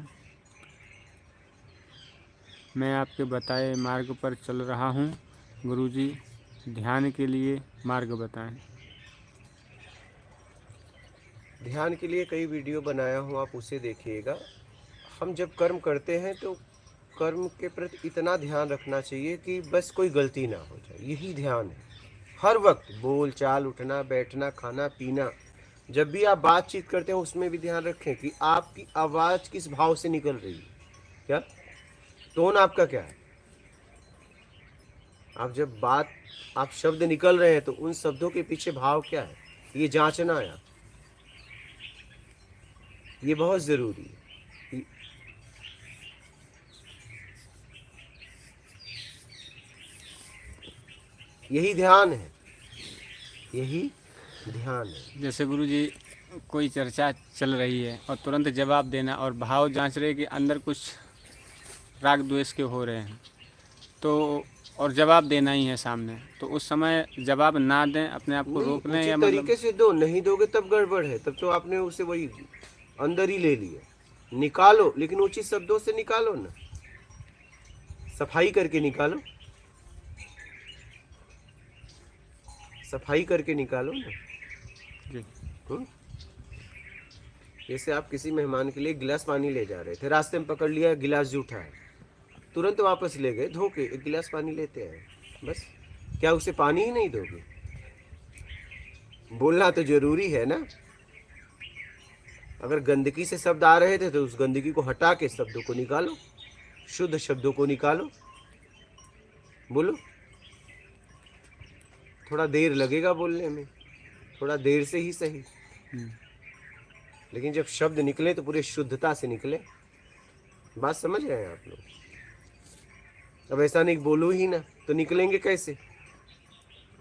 मैं आपके बताए मार्ग पर चल रहा हूँ गुरुजी, ध्यान के लिए मार्ग बताएं। ध्यान के लिए कई वीडियो बनाया हूँ, आप उसे देखिएगा। हम जब कर्म करते हैं तो कर्म के प्रति इतना ध्यान रखना चाहिए कि बस कोई गलती ना हो जाए, यही ध्यान है। हर वक्त बोल चाल, उठना बैठना, खाना पीना, जब भी आप बातचीत करते हैं उसमें भी ध्यान रखें कि आपकी आवाज़ किस भाव से निकल रही है। क्या टोन आपका क्या है? आप शब्द निकल रहे हैं तो उन शब्दों के पीछे भाव क्या है, ये जांचना है। ये बहुत जरूरी है। यही ध्यान है, यही ध्यान है। जैसे गुरुजी कोई चर्चा चल रही है और तुरंत जवाब देना और भाव जांच रहे कि अंदर कुछ राग द्वेष के हो रहे हैं तो, और जवाब देना ही है सामने, तो उस समय जवाब ना दें, अपने आप को रोक लें, या मतलब तरीके से दो। नहीं दोगे तब गड़बड़ है, तब तो आपने उसे वही अंदर ही ले लिया। निकालो, लेकिन उचित शब्दों से निकालो ना, सफाई करके निकालो, सफाई करके निकालो ना। जैसे आप किसी मेहमान के लिए गिलास पानी ले जा रहे थे, रास्ते में पकड़ लिया, गिलास जूठा है, तुरंत वापस ले गए, धो के एक गिलास पानी लेते हैं, बस। क्या उसे पानी ही नहीं दोगे? बोलना तो जरूरी है ना। अगर गंदगी से शब्द आ रहे थे तो उस गंदगी को हटा के शब्दों को निकालो, शुद्ध शब्दों को निकालो, बोलो। थोड़ा देर लगेगा बोलने में, थोड़ा देर से ही सही, लेकिन जब शब्द निकले तो पूरे शुद्धता से निकले। बात समझ रहे हैं आप लोग? अब ऐसा नहीं बोलो ही ना तो निकलेंगे कैसे?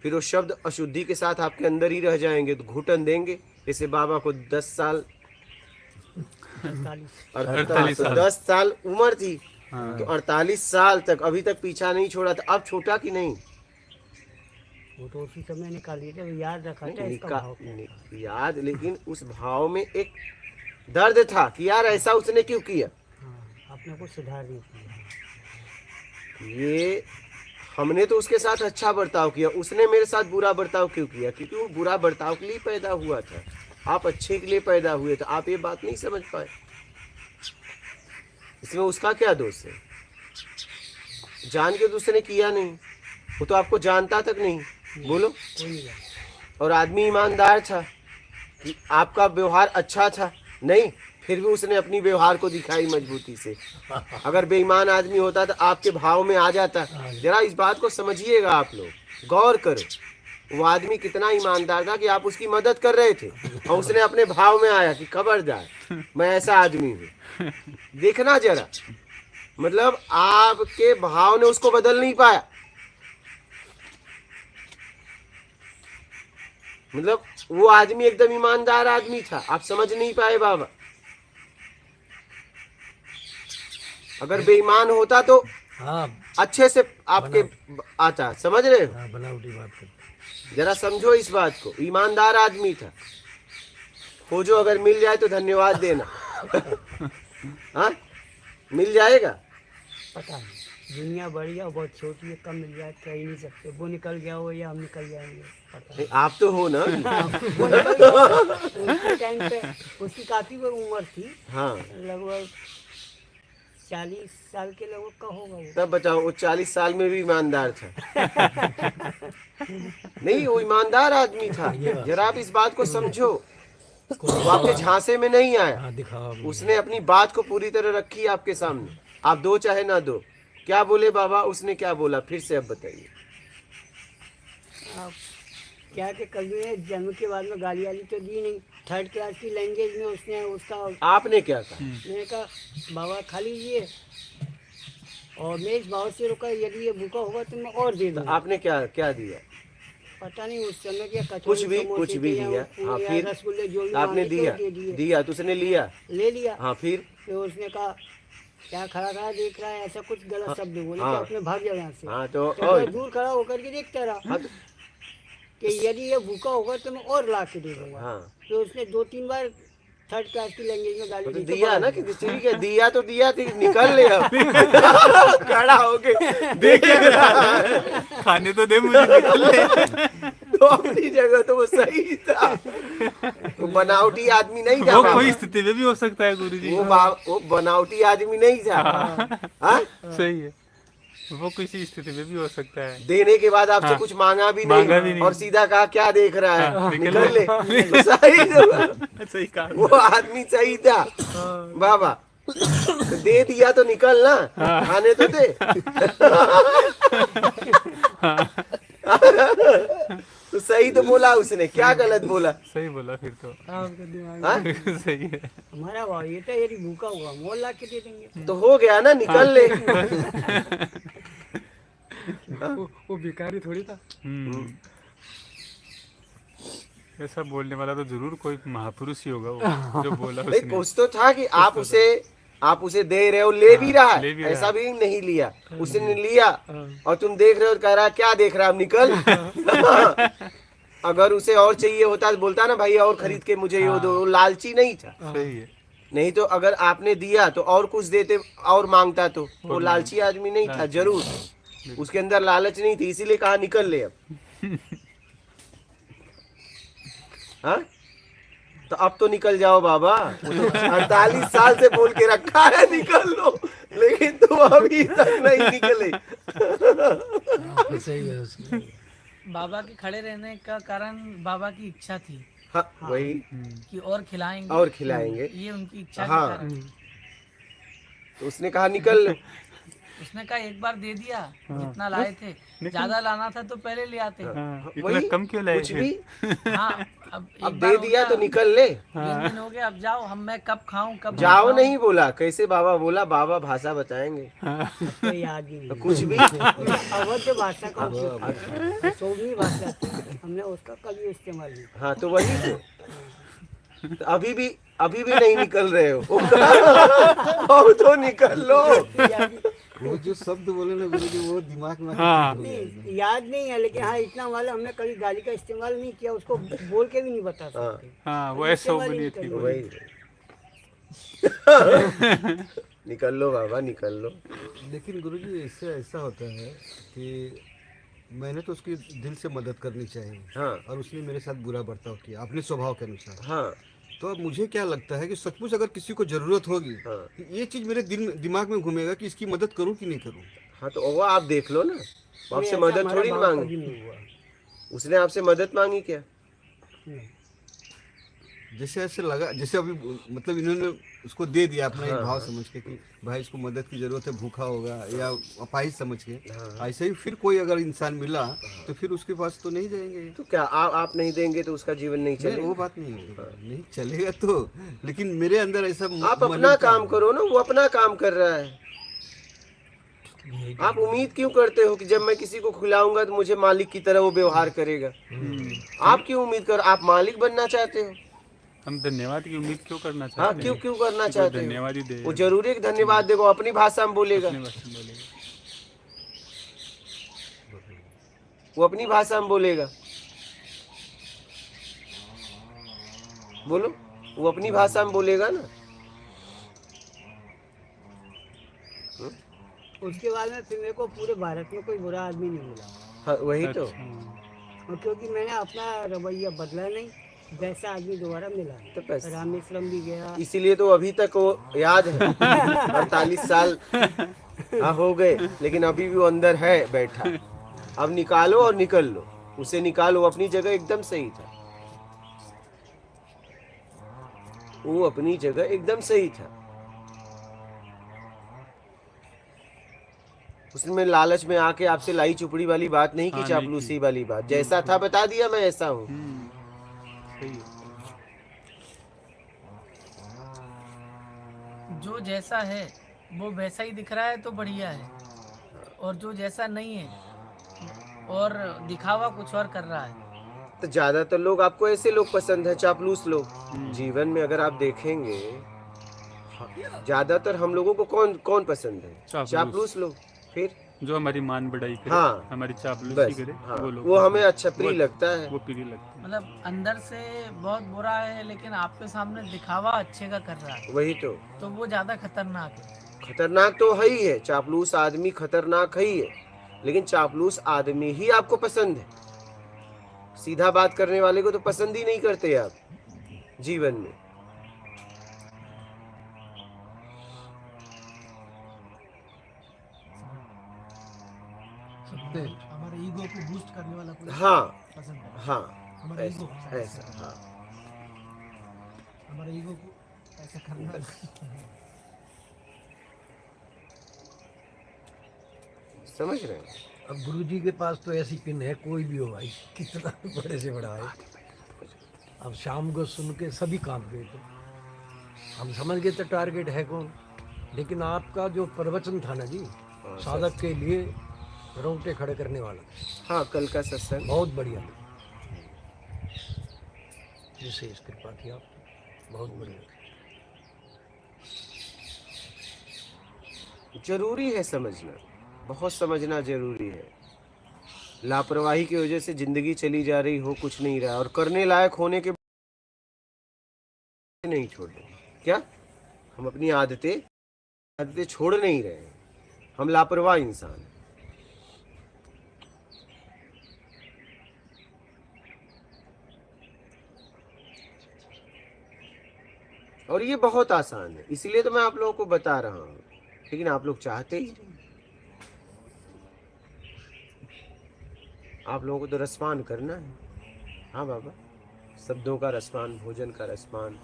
फिर वो शब्द अशुद्धि के साथ आपके अंदर ही रह जाएंगे तो घुटन देंगे। जैसे बाबा को 10 साल 10 साल उम्र थी, तो 48 साल तक अभी तक पीछा नहीं छोड़ा था। अब छोटा कि नहीं? वो तो उसी समय निकाल लिए थे, वो याद रखा था इसका भाव क्या। याद, लेकिन उस भाव में एक दर्द था कि यार ऐसा उसने क्यों किया। हाँ, अपने को सुधारने के लिए। ये हमने तो उसके साथ अच्छा बर्ताव किया, उसने मेरे साथ बुरा बर्ताव क्यों किया? क्योंकि वो बुरा बर्ताव के लिए पैदा हुआ था, आप अच्छे के लिए पैदा हुए थे। आप ये बात नहीं समझ पाए, इसमें उसका क्या दोष है? जान के दूसरे किया नहीं, वो तो आपको जानता तक नहीं। बोलो। और आदमी ईमानदार था कि आपका व्यवहार अच्छा था, नहीं, फिर भी उसने अपनी व्यवहार को दिखाई मजबूती से। अगर बेईमान आदमी होता तो आपके भाव में आ जाता। जरा इस बात को समझिएगा आप लोग, गौर करो। वो आदमी कितना ईमानदार था कि आप उसकी मदद कर रहे थे और उसने अपने भाव में आया कि खबरदार मैं ऐसा आदमी हूँ। देखना जरा, मतलब आपके भाव ने उसको बदल नहीं पाया। मतलब वो आदमी एकदम ईमानदार आदमी था, आप समझ नहीं पाए बाबा। अगर बेईमान होता तो हाँ अच्छे से आपके आता, समझ रहे हो? हाँ, बनावटी बात करते। जरा समझो इस बात को। ईमानदार आदमी था। खोजो, अगर मिल जाए तो धन्यवाद देना। हाँ, मिल जाएगा। पता नहीं, दुनिया बड़ी है, बहुत छोटी है, कम मिल जाए कह ही नहीं सकते। वो निकल गया हो या हम निकल जाएंगे, पता नहीं। आप तो हो ना। वो निकल गया, उसके टाइम पे उसकी काफी उम्र थी, हाँ, लगभग 40 साल के लोगों का होगा वो। तब बताओ, वो 40 साल में भी ईमानदार था। नहीं, वो ईमानदार आदमी था। जरा आप इस बात को समझो। वो आपके झांसे में नहीं आया, उसने अपनी बात को पूरी तरह रखी आपके सामने। आप दो चाहे ना दो। क्या बोले बाबा? उसने क्या बोला फिर से अब बताइए। आप क्या कि कभी ने जन्म के बाद में गाली वाली तो दी नहीं, 3rd क्लास की लैंग्वेज में उसने उसका। आपने क्या कहा? मैंने कहा बाबा खा लीजिए, और मैं इस भाव से रुका, यदि ये भूखा होगा तो मैं और दे दूँगा। आपने क्या क्या दिया? पता नहीं उस समय क्या कुछ भी दिया। हाँ, फिर रसगुल्ले जो भी आपने मांगे दिया थे, दिया तो उसने लिया, ले लिया। हाँ, फिर उसने कहा क्या खड़ा खड़ा देख रहा है, ऐसा कुछ गलत शब्द बोले हाँ, कि अपने भाग जाओ यहाँ से। हाँ, तो मैं दूर खड़ा होकर के देखता रहा कि यदि ये भूखा होगा तो मैं और ला के दे दूंगा। हाँ, तो उसने 2-3 बार 3rd क्लास की लैंग्वेज में गाली तो दी। दिया ना कि ठीक है, दिया तो दिया थी, निकल ले अब। खड़ा होके देखे खाने तो दे मुझे, निकल ले। तो अपनी जगह तो वो सही था। वो बनावटी आदमी नहीं था। वो कोई स्थिति में भी हो सकता है गुरुजी। वो बनावटी आदमी नहीं था। हाँ? सही है, वो किसी स्थिति में भी हो सकता है। देने के बाद आपसे कुछ मांगा भी नहीं और सीधा कहा क्या देख रहा है, निकल ले। सही कहा, वो आदमी सही था बाबा। तो दे दिया तो निकल ना, खाने तो दे। तो सही तो बोला उसने, क्या गलत बोला? सही बोला फिर तो। सही है। हमारा भाव ये था, यदि भूखा हुआ मोल ला के दे देंगे। तो हो गया ना, निकल ले। वो भिखारी थोड़ी था। ऐसा बोलने वाला तो जरूर कोई महापुरुष ही होगा वो, जो बोला उसने। कुछ तो था कि आप उसे दे रहे हो, ले भी रहा है, ऐसा भी नहीं लिया, उसने लिया और तुम देख रहे हो, कह रहा क्या देख रहा है, अब निकल। अगर उसे और चाहिए होता तो बोलता ना भाई और खरीद के मुझे ये दो। लालची नहीं था। सही है। नहीं तो अगर आपने दिया तो और कुछ देते और मांगता, तो वो लालची आदमी नहीं था। जरूर उसके अंदर लालच नहीं थी, इसीलिए कहा निकल ले अब। हाँ, तो अब तो निकल जाओ बाबा। 48 साल से बोल के रखा है निकल लो, लेकिन तुम अभी तक नहीं निकले। सही है, बाबा के खड़े रहने का कारण बाबा की इच्छा थी हाँ वही, कि और खिलाएंगे और खिलाएंगे। ये उनकी इच्छा हाँ। के कारण। तो उसने कहा निकल लो। उसने कहा एक बार दे दिया जितना लाए थे, ज्यादा लाना था तो पहले ले आते। हाँ, इतना वही, कम क्यों लाए कुछ फिर? भी हाँ अब एक अब बार दे हो दिया गया, तो निकल ले। 3 दिन हो गए, अब जाओ, मैं कब खाऊं कब जाओ खाऊं। नहीं बोला, कैसे बाबा बोला, बाबा भाषा बताएंगे। तो याद ही तो नहीं। कुछ भी अवध भाषा का उपयोग किया। सोगनी भाषा थी, हमने उसका कभी इस्तेमाल नहीं किया। हाँ तो वही तो अभी भी नहीं निकल रहे हो। अब तो निकल लो। वो जो शब्द बोले ना गुरु जी, वो दिमाग में हाँ। नहीं, याद नहीं है, लेकिन हाँ इतना वाला हमने कभी गाली का इस्तेमाल नहीं किया, उसको बोल के भी नहीं बता सकते। हाँ वो ऐसा इस्तेमाल ही बोली नहीं थी करेंगे। वही निकल लो बाबा, निकल लो। लेकिन गुरु जी इससे ऐसा होता है कि मैंने तो उसकी दिल से मदद करनी चाहिए, हाँ और उसने मेरे साथ बुरा बर्ताव किया अपने स्वभाव के अनुसार। हाँ तो अब मुझे क्या लगता है कि सचमुच अगर किसी को जरूरत होगी, हाँ तो ये चीज मेरे दिमाग में घूमेगा कि इसकी मदद करूं कि नहीं करूं। हाँ तो वो आप देख लो ना, वो आपसे ऐसा मदद हमारा थोड़ी भाव मांगी। कभी नहीं हुआ। उसने आपसे मदद मांगी क्या? नहीं। जैसे ऐसे लगा जैसे अभी मतलब इन्होंने उसको दे दिया अपना एक हाँ, भाव हाँ। समझ के कि भाई इसको मदद की जरूरत है, भूखा होगा या अपाहिज समझ के। हाँ। ऐसे ही फिर कोई अगर इंसान मिला तो फिर उसके पास तो नहीं जाएंगे। तो क्या आप नहीं देंगे तो उसका जीवन नहीं नहीं, चलेगा? वो बात नहीं है, नहीं चलेगा तो, लेकिन मेरे अंदर ऐसा आप मन अपना में काम करो ना, वो अपना काम कर रहा है। आप उम्मीद क्यों करते हो कि जब मैं किसी को खिलाऊंगा तो मुझे मालिक की तरह वो व्यवहार करेगा? आप क्यों उम्मीद करो? आप मालिक बनना चाहते हो? हम धन्यवाद की उम्मीद क्यों करना चाहते हाँ हैं? क्यों करना कि कोई चाहते हो? धन्यवाद ही दे। वो जरूरी है कि धन्यवाद देखो, अपनी भाषा में बोलेगा। अपने भाषा में बोलेगा। वो अपनी भाषा में बोलेगा। बोलो, वो अपनी भाषा में बोलेगा ना। उसके बाद में फिर मेरे को पूरे भारत में कोई बुरा आदमी नहीं मिला। हाँ वही तो। और क्योंकि मैंने अपना रवैया बदला नहीं, वैसा आदमी दोबारा मिला नहीं। तो बस रामेश्वरम भी गया। इसीलिए तो अभी तक वो याद है। 48 साल हाँ हो गए, लेकिन अभी भी वो अंदर है बैठा। अब निकालो और निकल लो, उसे निकालो। अपनी जगह एकदम सही था, वो अपनी जगह एकदम सही था। उसमें लालच में आके आपसे लाई चुपड़ी वाली बात नहीं की, हाँ, नहीं चापलूसी की। वाली बात। जैसा था बता दिया, मैं ऐसा हूँ। सही है। जो जैसा है वो वैसा ही दिख रहा है तो बढ़िया है, और जो जैसा नहीं है और दिखावा कुछ और कर रहा है। तो ज्यादातर लोग आपको ऐसे लोग पसंद है, चापलूस लोग। जीवन में अगर आप देखेंगे, ज्यादातर हम लोगों को कौन पसंद है? चापलूस। चापलूस लोग। फिर जो हमारी मान बढ़ाई करे, हाँ, हमारी चापलूसी बस करे, हाँ, वो लोग वो हमें अच्छा प्रिय वो- लगता है। वो प्रिय लगता है। मतलब अंदर से बहुत बुरा है, लेकिन आपके सामने दिखावा अच्छे का कर रहा है, वही तो वो ज्यादा खतरनाक है। खतरनाक तो है ही है, चापलूस आदमी खतरनाक है ही है, लेकिन चापलूस आदमी ही आपको पसंद है। सीधा बात करने वाले को तो पसंद ही नहीं करते आप जीवन में। हमारे ईगो को बूस्ट करने वाला कोई हाँ पसंद है। हाँ, हमारा ईगो ऐसा हाँ। हमारे ईगो को ऐसा करना। समझ रहे हैं? अब गुरु जी के पास तो ऐसी पिन है, कोई भी हो भाई, कितना भी बड़े से बड़ा है। अब शाम को सुन के सभी काम गए, तो हम समझ गए तो टारगेट है कौन। लेकिन आपका जो प्रवचन था ना जी, साधक के लिए रोंगटे खड़े करने वाला, हाँ कल का सत्संग बहुत बढ़िया, विशेष कृपा थी आप, बहुत बढ़िया। जरूरी है समझना, बहुत समझना जरूरी है। लापरवाही की वजह से जिंदगी चली जा रही हो, कुछ नहीं रहा, और करने लायक होने के नहीं छोड़े। क्या हम अपनी आदतें छोड़ नहीं रहे हैं, हम लापरवाह इंसान हैं। और ये बहुत आसान है, इसीलिए तो मैं आप लोगों को बता रहा हूँ, लेकिन आप लोग चाहते ही नहीं। आप लोगों को तो रसपान करना है। हाँ बाबा, शब्दों का रसपान, भोजन का रसपान।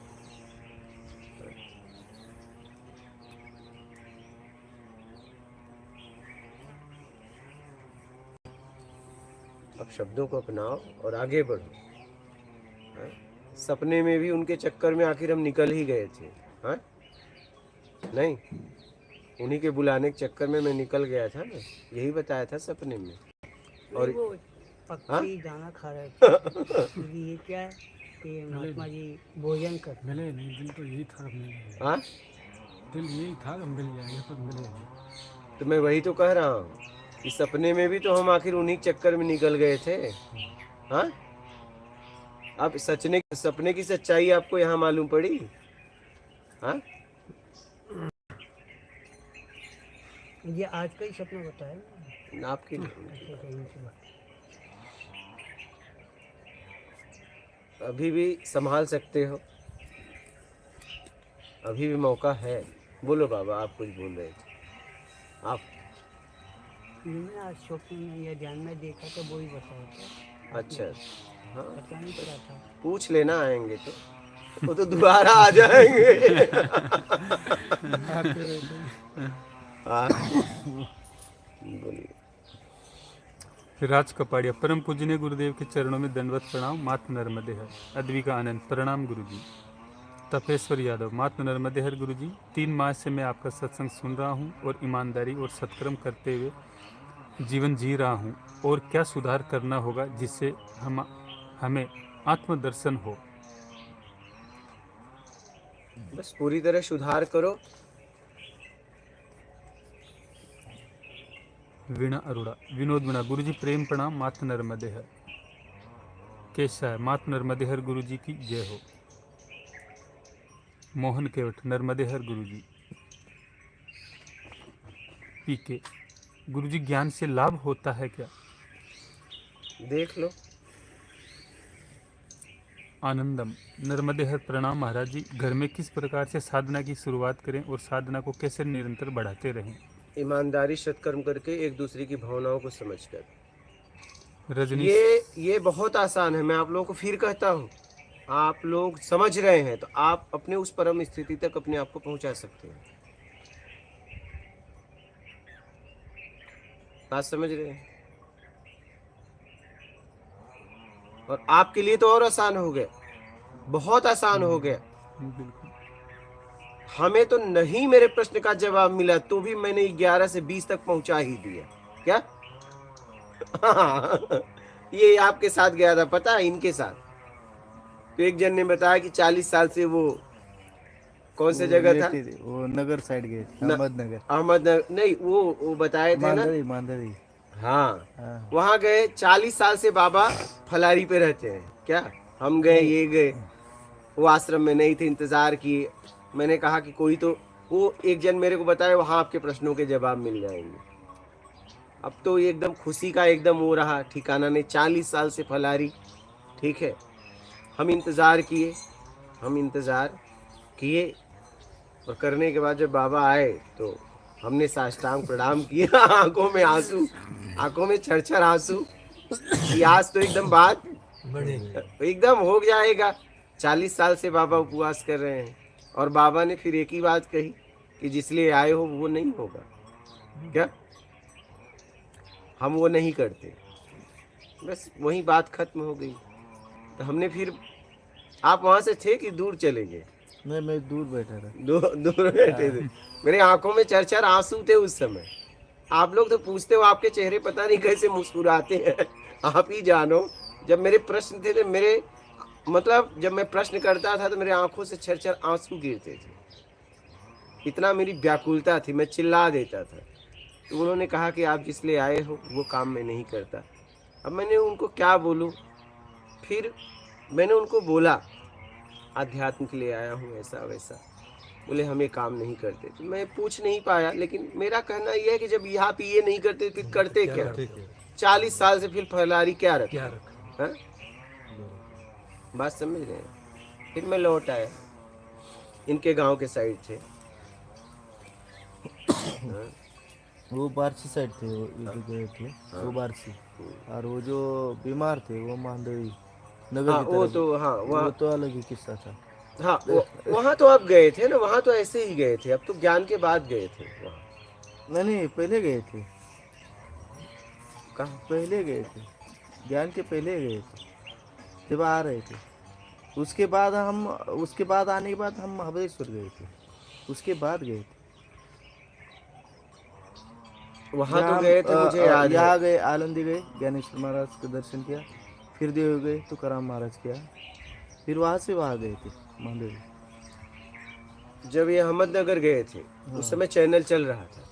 अब शब्दों को अपनाओ और आगे बढ़ो। हाँ? सपने में भी उनके चक्कर में आखिर हम निकल ही गए थे। हाँ नहीं, उन्हीं के बुलाने के चक्कर में मैं निकल गया था ना, यही बताया था सपने में। और वो पक्षी हाँ? दाना खा रहे थे। ये क्या है कि महात्मा जी भोजन कर मिले नहीं, दिल तो यही था मिल हाँ? दिल यही था कि मिल जाएंगे, पर मिले नहीं। तो मैं वही तो कह रहा हूँ, इस सपने में भी तो हम आखिर उन्हीं के चक्कर में निकल गए थे। हाँ, अब सपने की सच्चाई आपको यहाँ मालूम पड़ी। हाँ, ये आज का ही सपना बताया ना। आपके लिए अच्छा, कहीं से बात। अभी भी संभाल सकते हो, अभी भी मौका है। बोलो बाबा, आप कुछ बोल रहे थे। आप मैंने आज स्वप्न में या ध्यान में देखा तो वो ही बताया था। अच्छा, हाँ, पता नहीं क्या था। पूछ लेना, आएंगे तो वो तो दोबारा आ जाएंगे। हाँ, बोलिए। राज कपाड़िया। परम पूजनीय गुरुदेव के चरणों में दंडवत प्रणाम। मात नर्मदे हर। अद्विका आनंद प्रणाम गुरुजी। तपेश्वर यादव। मात नर्मदे हर गुरुजी। 3 माह से मैं आपका सत्संग सुन रहा हूँ और ईमानदारी और सत्कर्म करते हुए जीवन जी रहा हूँ। और क्या सुधार करना होगा जिससे हमें आत्मदर्शन हो? बस पूरी तरह सुधार करो। वीणा अरोड़ा। विनोद वीणा। गुरुजी प्रेम प्रणाम। मात नर्मदे हर। केशा है। मात नर्मदे हर गुरुजी की जय हो। मोहन केवट। नर्मदे हर गुरुजी। पीके। गुरुजी ज्ञान से लाभ होता है क्या? देख लो। आनंदम। नर्मदे हर प्रणाम महाराज जी। घर में किस प्रकार से साधना की शुरुआत करें और साधना को कैसे निरंतर बढ़ाते रहें? ईमानदारी सत्कर्म करके, एक दूसरे की भावनाओं को समझकर। रजनी। ये बहुत आसान है। मैं आप लोगों को फिर कहता हूँ, आप लोग समझ रहे हैं तो आप अपने उस परम स्थिति तक अपने आप को पहुंचा सकते हैं। बात समझ रहे हैं? और आपके लिए तो और आसान हो गया, बहुत आसान हो गया। बिल्कुल। हमें तो नहीं मेरे प्रश्न का जवाब मिला तो भी मैंने 11 से 20 तक पहुंचा ही दिया। क्या? ये आपके साथ गया था, पता है, इनके साथ। तो एक जन ने बताया कि 40 साल से वो कौन से जगह था, वो नगर साइड गए, अहमदनगर। अहमदनगर नहीं, वो बताए थे ना, मांदरी। हाँ, वहां गए। 40 साल से बाबा फलारी पे रहते हैं। क्या? हम गए, ये गए, वो आश्रम में नहीं थे, इंतजार किए। मैंने कहा कि कोई तो, वो एक जन मेरे को बताया वहां आपके प्रश्नों के जवाब मिल जाएंगे। अब तो एकदम खुशी का एकदम वो रहा ठिकाना नहीं। 40 साल से फलारी, ठीक है। हम इंतजार किए और करने के बाद जब बाबा आए तो हमने साष्टांग प्रणाम किया। आंखों में आंसू, आंखों में छरछर आंसू। आज तो एकदम बात एकदम हो जाएगा। 40 साल से बाबा उपवास कर रहे हैं और बाबा ने फिर एक ही बात कही कि जिसलिए आए हो वो नहीं होगा। क्या? हम वो नहीं करते। बस वही बात खत्म हो गई। तो हमने फिर, आप वहां से थे कि दूर चले गए? मैं दूर बैठा था। दूर बैठे थे। मेरे आंखों में चरचर आंसू थे उस समय। आप लोग तो पूछते हो, आपके चेहरे पता नहीं कैसे मुस्कुराते हैं, आप ही जानो। जब मेरे प्रश्न थे तो मेरे मतलब जब मैं प्रश्न करता था तो मेरे आंखों से छरछर आंसू गिरते थे। इतना मेरी व्याकुलता थी, मैं चिल्ला देता था। तो उन्होंने कहा कि आप जिसलिए आए हो वो काम मैं नहीं करता। अब मैंने उनको क्या बोलूं? फिर मैंने उनको बोला आध्यात्म के लिए आया हूँ, ऐसा वैसा। बोले हम ये काम नहीं करते। तो मैं पूछ नहीं पाया, लेकिन मेरा कहना यह है कि जब यहाँ पे ये नहीं करते फिर करते क्या? 40 साल से फिर फलारी क्या रखा? बात समझ रहे हैं? फिर मैं लौट आया, इनके गांव के साइड थे। वो बारसी साइड थे, वो इधर गए थे, वो बारसी। और वो जो बीमार थे वो मांडवी नगर हाँ की वो तरफ, तो, हाँ वो वहाँ, तो अलग ही किस्सा था। हाँ वहाँ तो आप गए थे ना, वहाँ तो ऐसे ही गए थे, अब तो ज्ञान के बाद गए थे वहाँ। नहीं, पहले गए थे, कहाँ? पहले गए थे, ज्ञान के पहले गए थे जब आ रहे थे। उसके बाद आने के बाद हम महाबलेश्वर गए थे, उसके बाद गए थे। वहाँ तो जहाँ गए थे, मुझे याद है। यहाँ गए, आलंदी गए, ज्ञानेश्वर महाराज का दर्शन किया, फिर देव गए तुकाराम महाराज किया, फिर वहाँ से वहाँ गए थे मंदिर। जब ये अहमदनगर गए थे उस समय चैनल चल रहा था,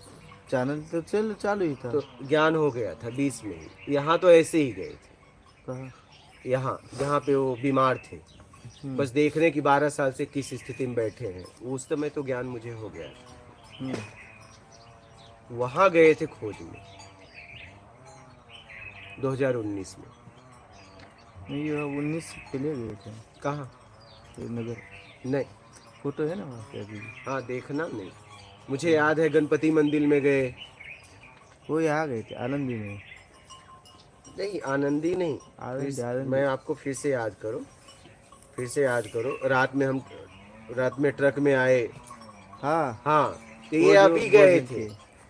चैनल तो चालू ही था। तो ज्ञान हो गया था 20 में ही। यहाँ तो ऐसे ही गए थे, कहाँ? यहाँ जहाँ पे वो बीमार थे, बस देखने की 12 साल से किस स्थिति में बैठे हैं, उस समय तो ज्ञान मुझे हो गया था। वहाँ गए थे खोज में 2019 में। नहीं, 19 से पहले गए थे। कहाँ? नगर। नहीं, फोटो है ना वहाँ पे अभी? हाँ देखना नहीं, मुझे याद है गणपति मंदिर में गए। वो यहाँ गए थे आनंदी में। नहीं आनंदी नहीं, आनंदी। मैं आपको फिर से याद करो। रात में ट्रक में आए। हाँ तो ये अभी गए थे,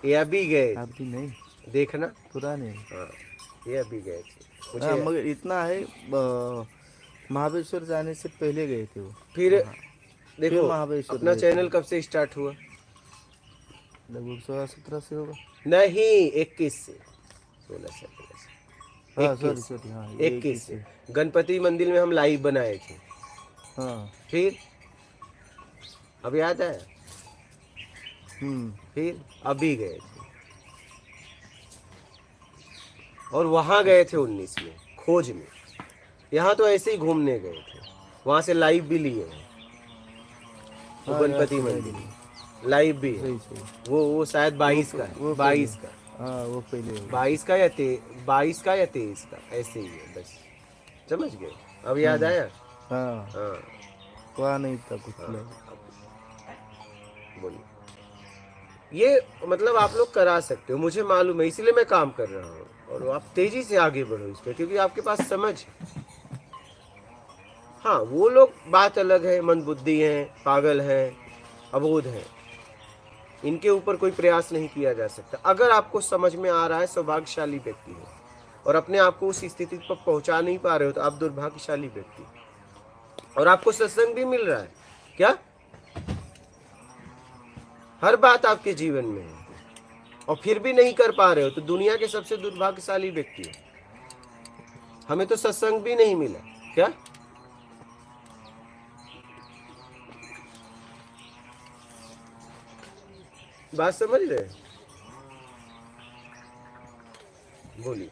ये अभी गए। अभी नहीं, देखना पुराने। हाँ ये अभी गए थे हाँ, मुझे। मगर इतना है, महाबलेश्वर जाने से पहले गए थे वो। फिर देखो महाबलेश्वर अपना गए चैनल कब से स्टार्ट हुआ? लगभग 16-17 से होगा। नहीं 21 से, 16-17 से। हाँ सॉरी, हाँ 21 से गणपति मंदिर में हम लाइव बनाए थे। हाँ फिर अब याद है? फिर अभी गए थे, और वहां गए थे 19 में खोज में। यहाँ तो ऐसे ही घूमने गए थे, वहां से लाइव भी लिए हैं। वो गणपति मंदिर लाइव भी है। वो शायद 22 का है, 22 का। हाँ वो पहले 22 का या 22 का या 23 का, ऐसे ही है बस। समझ गए? अब याद आया? हाँ हाँ वहाँ नहीं था कुछ। बोलिए। ये मतलब आप लोग करा सकते हो, मुझे मालूम है, इसीलिए मैं काम कर रहा हूँ। और आप तेजी से आगे बढ़ो इस पे, क्योंकि आपके पास समझ है। हाँ वो लोग बात अलग है, मंदबुद्धि हैं, पागल हैं, अबोध हैं, इनके ऊपर कोई प्रयास नहीं किया जा सकता। अगर आपको समझ में आ रहा है, सौभाग्यशाली व्यक्ति हो, और अपने आप को उस स्थिति पर पहुंचा नहीं पा रहे हो, तो आप दुर्भाग्यशाली व्यक्ति हो। और आपको सत्संग भी मिल रहा है क्या? हर बात आपके जीवन में है, और फिर भी नहीं कर पा रहे हो, तो दुनिया के सबसे दुर्भाग्यशाली व्यक्ति हो। हमें तो सत्संग भी नहीं मिला क्या? बात समझ रहे? बोलिए।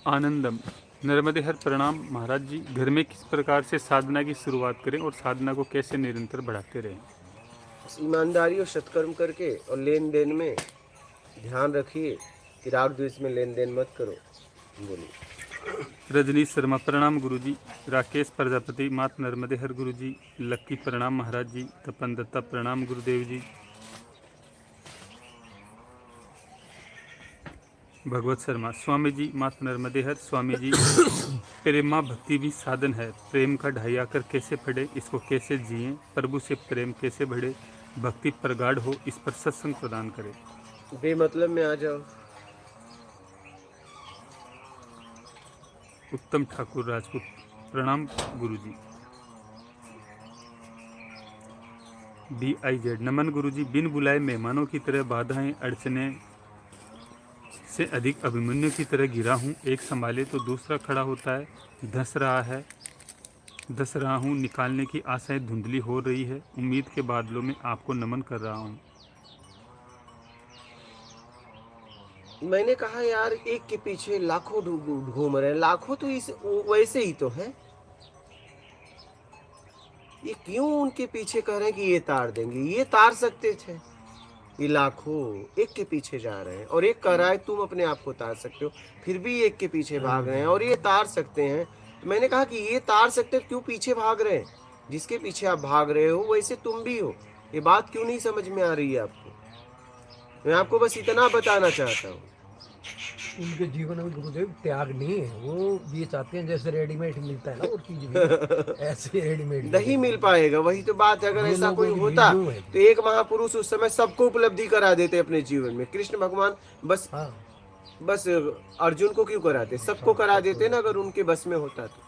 आनंदम। नर्मदे हर प्रणाम महाराज जी, घर में किस प्रकार से साधना की शुरुआत करें और साधना को कैसे निरंतर बढ़ाते रहें? ईमानदारी और सत्कर्म करके, और लेन देन में ध्यान रखिए कि राग द्वेष में लेन देन मत करो। बोलिए। रजनीश शर्मा प्रणाम गुरुजी। राकेश प्रजापति मात नर्मदे हर गुरुजी। लक्की प्रणाम महाराज जी। तपन दत्ता प्रणाम गुरुदेव जी। भगवत शर्मा स्वामी जी मात नर्मदे हर। स्वामी जी प्रेमा भक्ति भी साधन है, प्रेम का ढाई आकर कैसे पढ़े, इसको कैसे जिए, प्रभु से प्रेम कैसे बढ़े, भक्ति प्रगाढ़ हो, इस पर सत्संग प्रदान करे। बेमतलब में आ जाओ। उत्तम ठाकुर राजपूत प्रणाम गुरुजी। BIZ नमन गुरुजी। बिन बुलाए मेहमानों की तरह बाधाएं अड़चने से अधिक अभिमन्यु की तरह गिरा हूँ, एक संभाले तो दूसरा खड़ा होता है, धस रहा हूँ, निकालने की आशाएं धुंधली हो रही है, उम्मीद के बादलों में आपको नमन कर रहा हूँ। मैंने कहा यार, एक के पीछे लाखों घूम रहे हैं, लाखों तो इस वैसे ही तो है। ये क्यों उनके पीछे कह रहे हैं कि ये तार देंगे? ये तार सकते थे। ये लाखों एक के पीछे जा रहे हैं, और एक कह रहा है तुम अपने आप को तार सकते हो, फिर भी एक के पीछे भाग रहे हैं, और ये तार सकते हैं। तो मैंने कहा कि ये तार सकते क्यों पीछे भाग रहे हैं? जिसके पीछे आप भाग रहे हो वैसे तुम भी हो। ये बात क्यों नहीं समझ में आ रही है आपको? मैं आपको बस इतना बताना चाहता हूँ। उनके जीवन में गुरुदेव त्याग नहीं है, वो ये चाहते हैं जैसे रेडीमेड मिलता है ना और चीज भी ऐसे रेडीमेड नहीं मिल पाएगा, वही तो बात है। अगर ये ऐसा लोगों कोई की होता वीडियो है। तो एक महापुरुष उस समय सबको उपलब्धि करा देते अपने जीवन में। कृष्ण भगवान बस हाँ बस अर्जुन को क्यों कराते, सबको करा देते ना, अगर उनके बस में होता तो।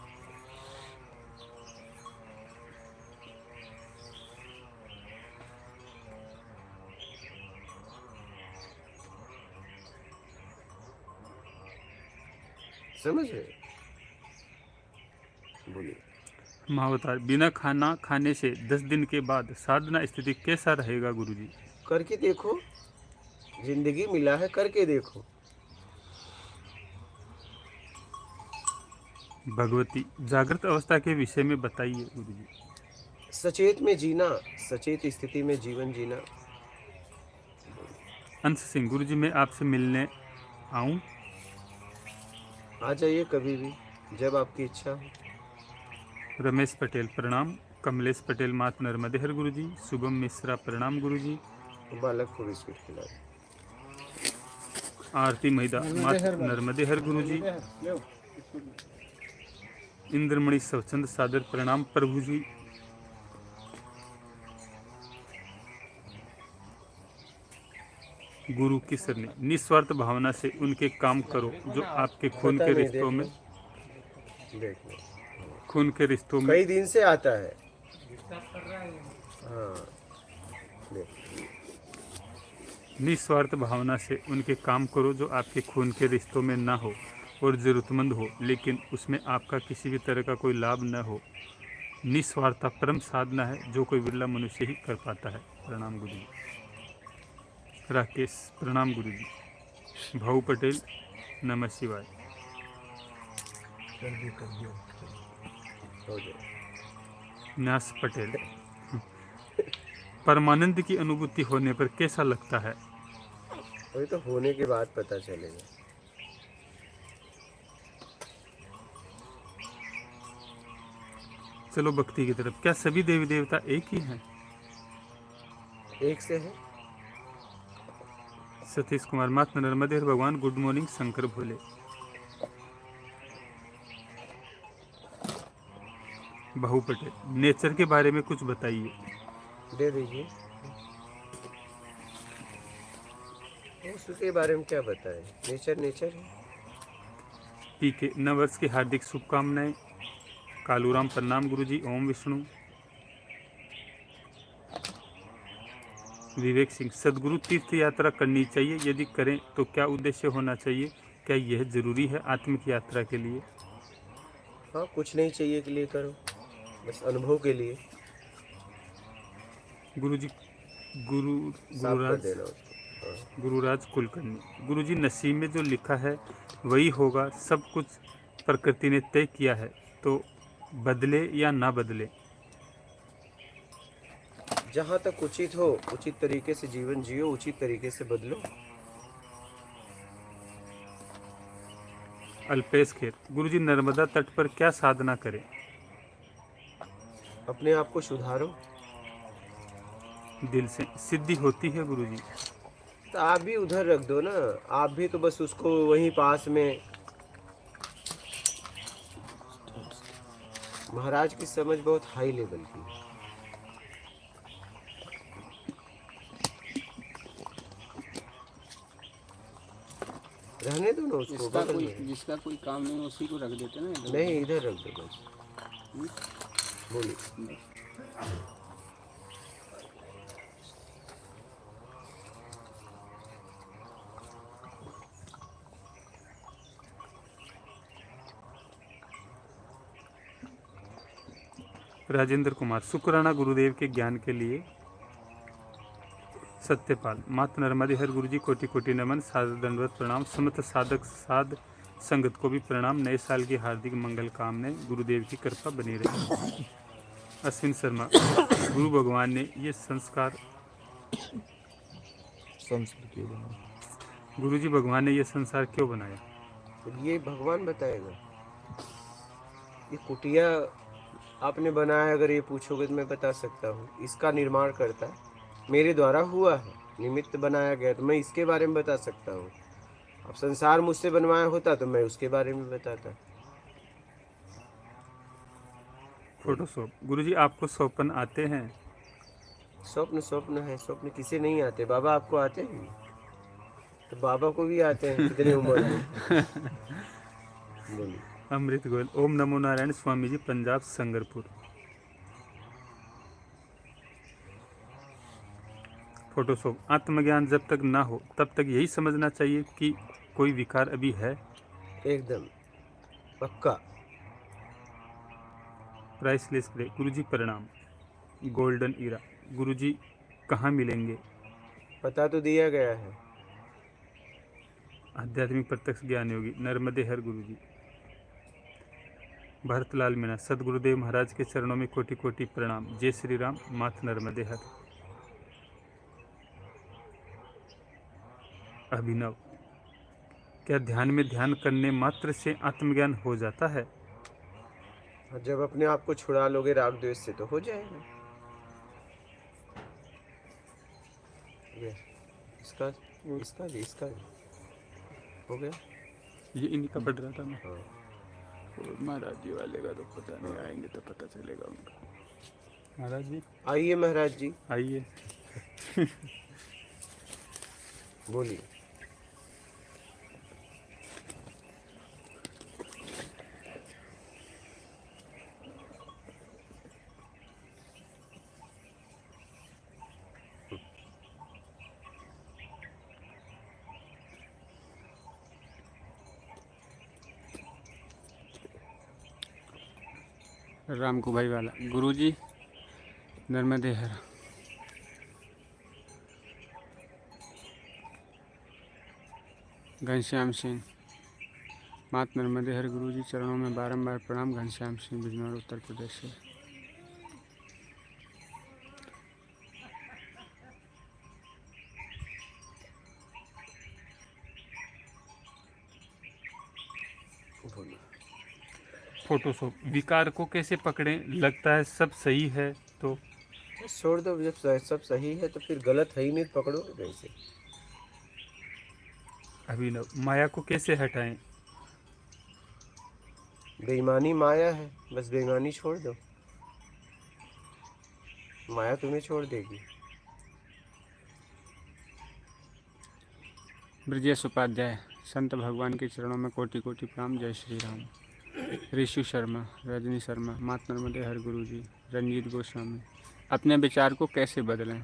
समझ रहे? बोलिए। महावतार, बिना खाना खाने से 10 दिन के बाद साधना स्थिति कैसा रहेगा गुरुजी? करके देखो, जिंदगी मिला है, करके देखो। भगवती, जागृत अवस्था के विषय में बताइए गुरुजी। सचेत में जीना, सचेत स्थिति में जीवन जीना। अंश सिंह, गुरुजी मैं आपसे मिलने आऊं? आ जाइए कभी भी, जब आपकी इच्छा हो। रमेश पटेल, प्रणाम। कमलेश पटेल, मात नर्मदेहर गुरुजी। शुभम मिश्रा, प्रणाम गुरुजी। बालक को बिस्किट खिला। आरती महिदा, मात नर्मदेहर गुरुजी। इंद्रमणि स्वचंद, सादर प्रणाम प्रभु जी। गुरु की सरनी, निस्वार्थ भावना से उनके काम करो जो आपके खून के रिश्तों में कई दिन से आता है। हाँ, निस्वार्थ भावना से उनके काम करो जो आपके खून के रिश्तों में ना हो और ज़रूरतमंद हो, लेकिन उसमें आपका किसी भी तरह का कोई लाभ न हो। निस्वार्थ परम साधना है जो कोई बिरला मनुष्य ही कर पाता है। प्रणाम गुरु जी। राकेश, प्रणाम गुरु जी। भाऊ पटेल, नमः शिवाय। न्यास पटेल, परमानंद की अनुभूति होने पर कैसा लगता है? वही तो होने के बाद पता चलेगा। चलो भक्ति की तरफ। क्या सभी देवी देवता एक ही हैं? एक से है। सतीश कुमार, मात नर्मदे भगवान, गुड मॉर्निंग शंकर भोले। बहु पटेल, नेचर के बारे में कुछ बताइए। दे दीजिए। उसके बारे में क्या बताएं? नेचर नेचर है। पीके, नववर्ष की हार्दिक शुभकामनाएं। कालूराम, प्रणाम गुरुजी। ओम विष्णु। विवेक सिंह, सदगुरु तीर्थ यात्रा करनी चाहिए, यदि करें तो क्या उद्देश्य होना चाहिए? क्या यह जरूरी है आत्मिक यात्रा के लिए? हाँ, कुछ नहीं चाहिए के लिए करो, बस अनुभव के लिए। गुरुजी, गुरुराज कुलकर्णी, गुरुजी नसीब में जो लिखा है वही होगा, सब कुछ प्रकृति ने तय किया है, तो बदले या ना बदले? जहाँ तक उचित हो उचित तरीके से जीवन जियो, उचित तरीके से बदलो। अल्पेश खेर, गुरुजी नर्मदा तट पर क्या साधना करें? अपने आप को सुधारो। दिल से सिद्धि होती है गुरुजी? तो आप भी उधर रख दो ना, आप भी तो बस उसको वहीं पास में। महाराज की समझ बहुत हाई लेवल की है। रहने दो ना उसको। जिसका कोई काम नहीं उसी को रख देते ना। नहीं, इधर रख दो बस। बोलिए। राजेंद्र कुमार, शुक्राना गुरुदेव के ज्ञान के लिए। सत्यपाल, मात नर्मदे हर गुरुजी, कोटि कोटि नमन, सादर दंडवत प्रणाम। समस्त साधक साध संगत को भी प्रणाम। नए साल की हार्दिक मंगल कामनाएं, गुरुदेव की कृपा बनी रहे। अश्विन शर्मा, गुरु भगवान ने ये संस्कार गुरुजी भगवान ने ये संसार क्यों बनाया? ये भगवान बताएगा। ये कुटिया आपने बनाया, अगर ये पूछोगे तो मैं बता सकता हूँ। इसका निर्माण करता मेरे द्वारा हुआ है। निमित्त बनाया गया, तो मैं इसके बारे में बता सकता हूँ। अब संसार मुझसे बनवाया होता तो मैं उसके बारे में बताता। फोटोशॉप। गुरुजी आपको स्वप्न आते हैं? स्वप्न स्वप्न है, स्वप्न किसे नहीं आते? बाबा आपको आते हैं? तो बाबा को भी आते हैं, कितने उम्र में। बोलिए। अमृत गोयल। ओम नमो नारायण स्वामी जी, पंजाब संगरपुर। फोटोशॉप। आत्मज्ञान जब तक ना हो तब तक यही समझना चाहिए कि कोई विकार अभी है? एकदम पक्का। Priceless play. गुरुजी प्रणाम। Golden era. गुरुजी कहाँ मिलेंगे? पता तो दिया गया है। आध्यात्मिक प्रत्यक्ष ज्ञान योगी नर्मदे हर गुरुजी। भरतलाल मीणा। सदगुरुदेव महाराज के चरणों में कोटि कोटि प्रणाम। जय श्री राम। माथ नर्मदे हर। अभिनव। क्या ध्यान में ध्यान करने मात्र से आत्मज्ञान हो जाता है? और जब अपने आप को छुड़ा लोगे राग द्वेष से तो हो जाएगा। ये इसका इसका भी हो गया। ये इन्हीं का पढ़ रहा था मैं। हाँ। और महाराज जी वाले का तो पता नहीं, आएंगे तो पता चलेगा उनका। महाराज जी आइए महाराज जी, आइए। बोलिए। राम को भाई वाला। गुरुजी नर्मदे हर। घनश्याम सिंह। मात नर्मदे हर। गुरुजी चरणों में बारंबार प्रणाम। घनश्याम सिंह, बिजनौर, उत्तर प्रदेश से। फोटोशॉप। विकार को कैसे पकड़ें? लगता है सब सही है तो छोड़ दो। जब सब सही है तो फिर गलत है ही नहीं, तो पकड़ोगे कैसे? अभिनव। माया को कैसे हटाएं? बेईमानी माया है, बस बेईमानी छोड़ दो, माया तुम्हें छोड़ देगी। ब्रजेश उपाध्याय। संत भगवान के चरणों में कोटि कोटि प्रणाम। जय श्री राम। ऋषु शर्मा। रजनी शर्मा। मात नर्मदे हर। गुरुजी। रंजीत गोस्वामी। अपने विचार को कैसे बदलें?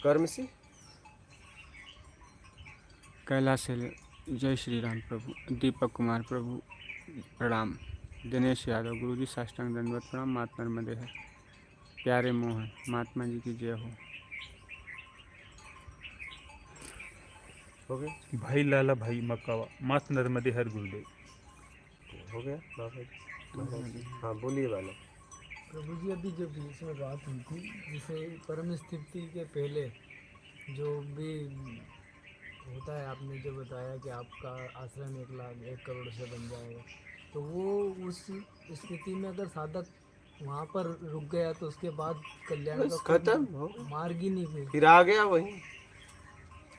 कर्म से। कैलाश से। जय श्री राम प्रभु। दीपक कुमार प्रभु प्रणाम। दिनेश यादव। गुरुजी साष्टांग दंडवत प्रणाम। मात नर्मदे हर। प्यारे मोहन। महात्मा जी की जय हो। हो गया। भाई लाला भाई मकावा। मात नर्मदे हर। गुरुदेव। हो गया बाबा जी। हाँ बोलिए वाला। प्रभु जी अभी जो बीच में बात हुई थी, जैसे परम स्थिति के पहले जो भी होता है, आपने जो बताया कि आपका आश्रम 1 करोड़ से बन जाएगा, तो वो उस स्थिति में अगर साधक वहाँ पर रुक गया तो उसके बाद कल्याण बस का खत्म हो। मार्ग ही नहीं फिर आ गया वही,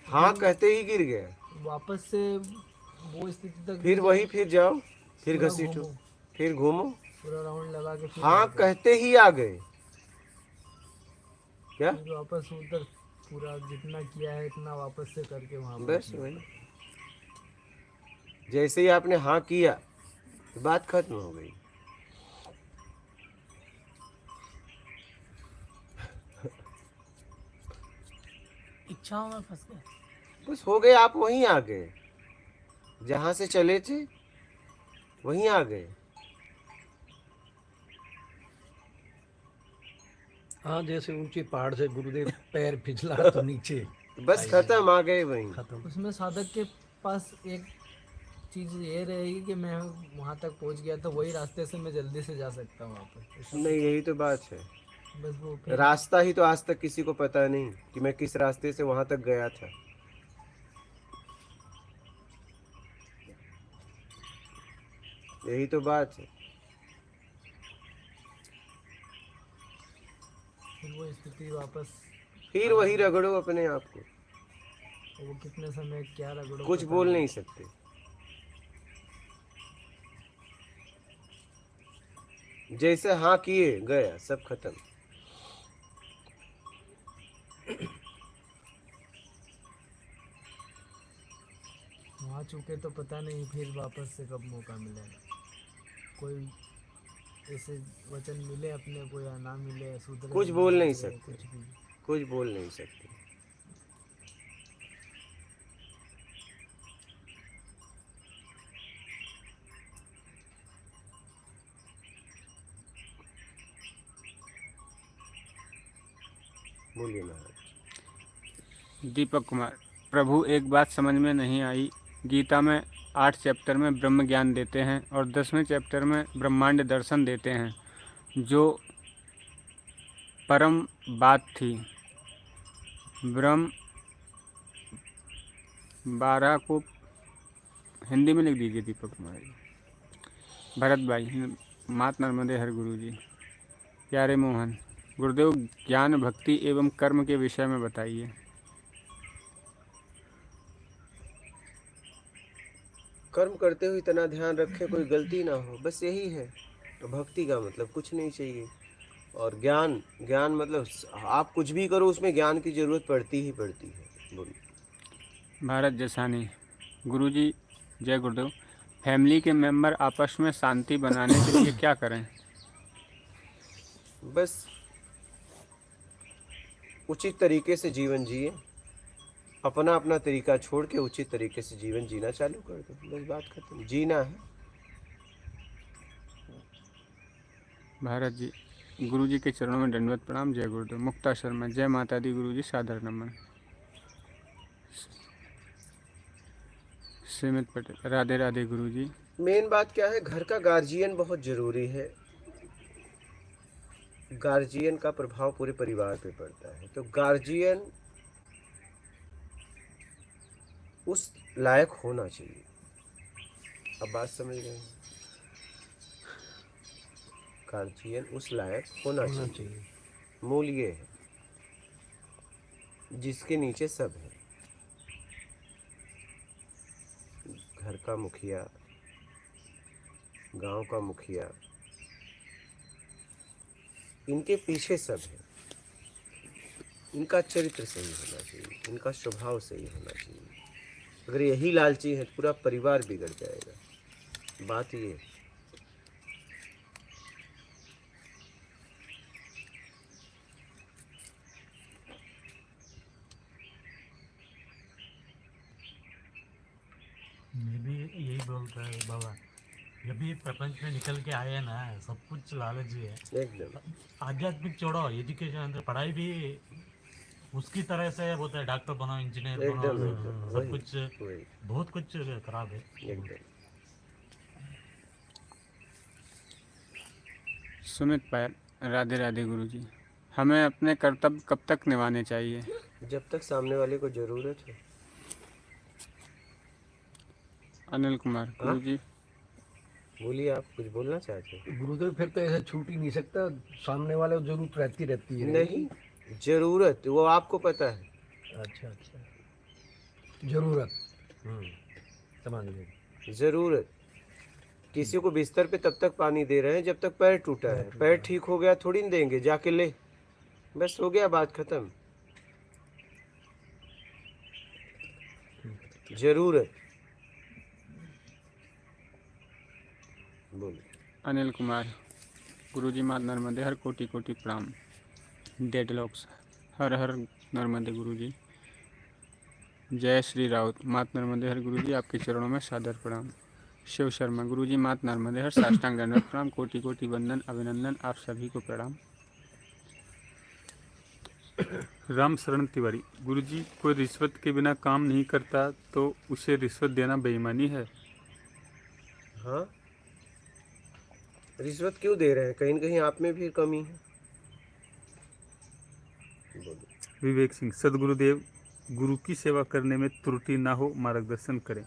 हाँ कहते ही गिर गया। वापस से वो स्थिति तक फिर वही, फिर जाओ, फिर पूरा घसीटो, घूमो, फिर घूमो, पूरा राउंड लगा के फिर हाँ आ गए। कहते ही आ गए। क्या फिर वापस उधर पूरा जितना किया है इतना वापस से करके वहाँ बस वही, जैसे ही आपने हाँ किया तो बात खत्म हो गई। इच्छाओं में फंस गए। बस हो गए, आप वहीं आ गए, जहां से चले थे वहीं आ गए। हाँ, जैसे ऊंचे पहाड़ से गुरुदेव पैर फिसला तो नीचे बस खत्म, आ गए वहीं। खत्म। उसमें साधक के पास एक चीज़ ये रहेगी कि मैं वहाँ तक पहुँच गया तो वही रास्ते से मैं जल्दी से जा सकता हूँ वापस। नहीं, यही तो बात है। बस वो फिर रास्ता ही तो आज तक किसी को पता नहीं कि मैं किस रास्ते से वहां तक गया था। यही तो बात है। फिर वो स्थिति वापस फिर वही रगड़ो अपने आप को, वो कितने समय क्या रगड़ो कुछ पता बोल नहीं सकते। जैसे हाँ किए गया, सब खत्म। वहाँ चुके तो पता नहीं फिर वापस से कब मौका मिलेगा। कोई ऐसे वचन मिले अपने को या ना मिले, सुधरे कुछ ना बोल नहीं सुधरे, सकते, कुछ भी। कुछ बोल नहीं सकते। बोलिए महाराज। दीपक कुमार, प्रभु एक बात समझ में नहीं आई। गीता में 8 चैप्टर में ब्रह्म ज्ञान देते हैं और 10वें चैप्टर में ब्रह्मांड दर्शन देते हैं, जो परम बात थी। ब्रह्म 12 को हिंदी में लिख दीजिए दीपक कुमार जी। भरत भाई, मात नर्मदे हर गुरु जी। प्यारे मोहन, गुरुदेव ज्ञान भक्ति एवं कर्म के विषय में बताइए। कर्म करते हुए इतना ध्यान रखें कोई गलती ना हो, बस यही है। तो भक्ति का मतलब कुछ नहीं चाहिए। और ज्ञान, ज्ञान मतलब आप कुछ भी करो उसमें ज्ञान की जरूरत पड़ती ही पड़ती है। बोलिए। भारत जसानी, गुरुजी जय गुरुदेव। फैमिली के मेंबर आपस में शांति बनाने के लिए क्या करें? बस उचित तरीके से जीवन जिए, अपना अपना तरीका छोड़ के उचित तरीके से जीवन जीना चालू कर दो, बस बात खत्म। जीना है। भारत जी, गुरुजी के चरणों में दंडवत प्रणाम, जय गुरुदेव। मुक्ता शर्मा, जय माता दी गुरुजी, सादर नमन। सीमित पटेल, राधे राधे गुरुजी। मेन बात क्या है, घर का गार्जियन बहुत जरूरी है। गार्जियन का प्रभाव पूरे परिवार पे पड़ता है। तो गार्जियन उस लायक होना चाहिए। अब बात समझ गए हैं? गार्जियन उस लायक होना चाहिए। मूल ये है, जिसके नीचे सब है। घर का मुखिया, गांव का मुखिया, इनके पीछे सब है। इनका चरित्र सही होना चाहिए, इनका स्वभाव सही होना चाहिए। अगर यही लालची है तो पूरा परिवार बिगड़ जाएगा। बात ये है। मैं भी यही बोलता है बाबा, जब भी प्रपंच में निकल के आए ना, सब कुछ लालच ही है एकदम। आध्यात्मिक छोड़ो, एजुकेशन अंदर पढ़ाई भी उसकी तरह से बोलते हैं, डॉक्टर बनो, इंजीनियर बनो, एकदम सब कुछ बहुत कुछ खराब है एकदम। सुमित पायल, राधे राधे गुरुजी। हमें अपने कर्तव्य कब तक निभाने चाहिए? जब तक सामने वाले को जरूरत हो। अनिल कुमार, गुरुजी। बोलिए, आप कुछ बोलना चाहते हैं? गुरुदेव फिर तो ऐसे छूट ही नहीं सकता, सामने वाले को जरूरत रहती है। नहीं, जरूरत वो आपको पता है। अच्छा अच्छा, जरूरत समझ गए। जरूरत किसी को बिस्तर पे तब तक पानी दे रहे हैं जब तक पैर टूटा है। पैर ठीक हो गया थोड़ी न देंगे, जाके ले, बस हो गया, बात खत्म। जरूरत। बोलो। अनिल कुमार, गुरुजी मात नर्मदे हर कोटि कोटि प्रणाम। डेडलॉक्स, हर हर नर्मदे गुरुजी। जय श्री राउत, मात नर्मदे हर गुरुजी, आपके चरणों में सादर प्रणाम। शिव शर्मा, गुरुजी मात नर्मदे हर, साष्टांग दंडवत प्रणाम, कोटि कोटि वंदन अभिनंदन, आप सभी को प्रणाम। राम शरण तिवारी, गुरुजी कोई रिश्वत के बिना काम नहीं करता तो उसे रिश्वत देना बेईमानी है? हाँ, रिश्वत क्यों दे रहे हैं? कहीं न कहीं आप में भी कमी है। बोलो। विवेक सिंह, सदगुरुदेव, गुरु की सेवा करने में त्रुटि ना हो मार्गदर्शन करें।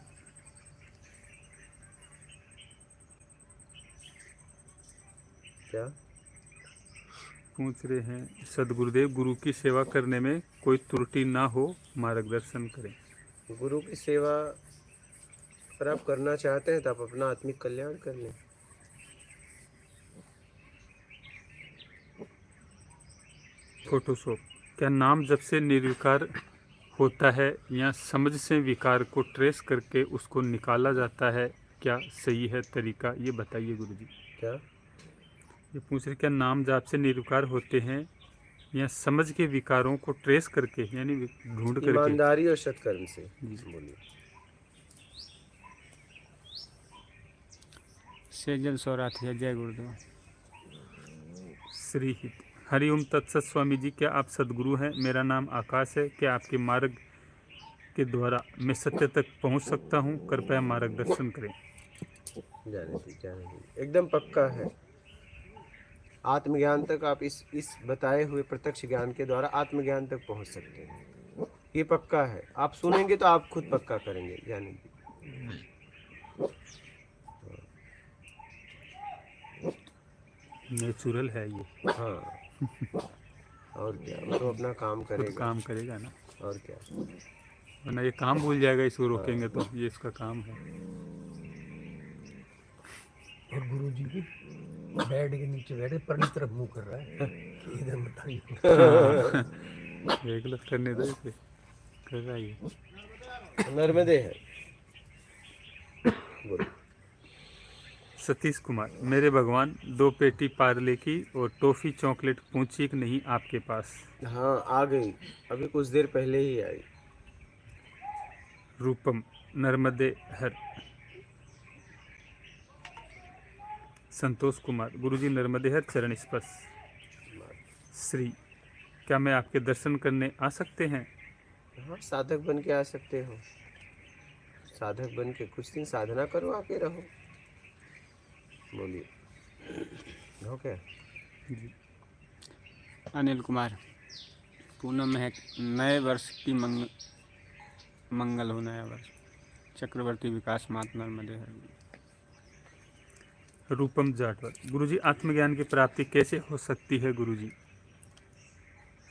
क्या? पूछ रहे हैं सदगुरुदेव, गुरु की सेवा करने में कोई त्रुटि ना हो, मार्गदर्शन करें। गुरु की सेवा अगर आप करना चाहते हैं तो आप अपना आत्मिक कल्याण कर लें। फोटोशॉप, क्या नाम जब से निर्विकार होता है या समझ से विकार को ट्रेस करके उसको निकाला जाता है, क्या सही है तरीका, ये बताइए गुरुजी। क्या ये पूछ रहे क्या नाम जाप से निर्विकार होते हैं या समझ के विकारों को ट्रेस करके यानी ढूंढ करके। ईमानदारी और सत्कर्म से जी। बोलिए। सेजल सौराथिया, जय गुरुदेव। श्री हित, हरिओम तत्सत। स्वामी जी, क्या आप सदगुरु हैं? मेरा नाम आकाश है। क्या आपके मार्ग के द्वारा मैं सत्य तक पहुंच सकता हूं? कृपया मार्गदर्शन करें। जाने दी एकदम पक्का है। आत्मज्ञान तक आप इस बताए हुए प्रत्यक्ष ज्ञान के द्वारा आत्मज्ञान तक पहुंच सकते हैं। ये पक्का है। आप सुनेंगे तो आप खुद पक्का करेंगे। जाने दी नेचुरल है ये। हाँ और क्या, वो तो अपना काम खुद करेगा। काम करेगा ना, और क्या। वरना ये काम भूल जाएगा, इसको रोकेंगे तो। ये इसका काम है। और गुरु जी भी बेड के नीचे बैठे परली तरफ मुंह कर रहा है, इधर मत आइए। देख लो, करने दो इसे, कर रहा है ये। नर्मदे है। बोलो। सतीश कुमार, मेरे भगवान 2 पेटी पार्ले की और टॉफी चॉकलेट पूछी कि नहीं आपके पास? हाँ आ गई, अभी कुछ देर पहले ही आई। रूपम, नर्मदे हर। संतोष कुमार, गुरुजी नर्मदे हर, चरण स्पर्श। श्री, क्या मैं आपके दर्शन करने आ सकते हैं? हाँ साधक बन के आ सकते हो। साधक बन के कुछ दिन साधना करो, आके रहो। बोलिए। हो क्या? अनिल कुमार, पूनम है, नए वर्ष की मंगल हो नया वर्ष। चक्रवर्ती विकास मात नर्मदे हर। रूपम जाटवर, गुरुजी आत्मज्ञान की प्राप्ति कैसे हो सकती है गुरुजी?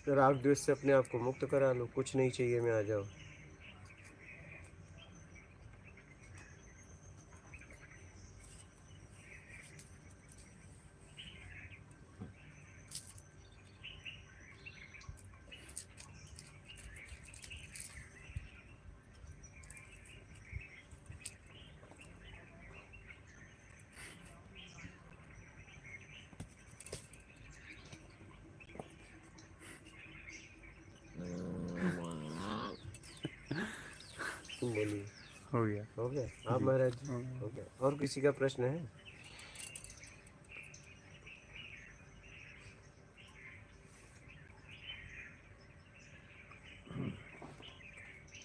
राग द्वेष से अपने आप को मुक्त करा लो। कुछ नहीं चाहिए, मैं आ जाओ। बोलिए। हो गया। हो गया। आप महाराज जी, हो गया। और किसी का प्रश्न है?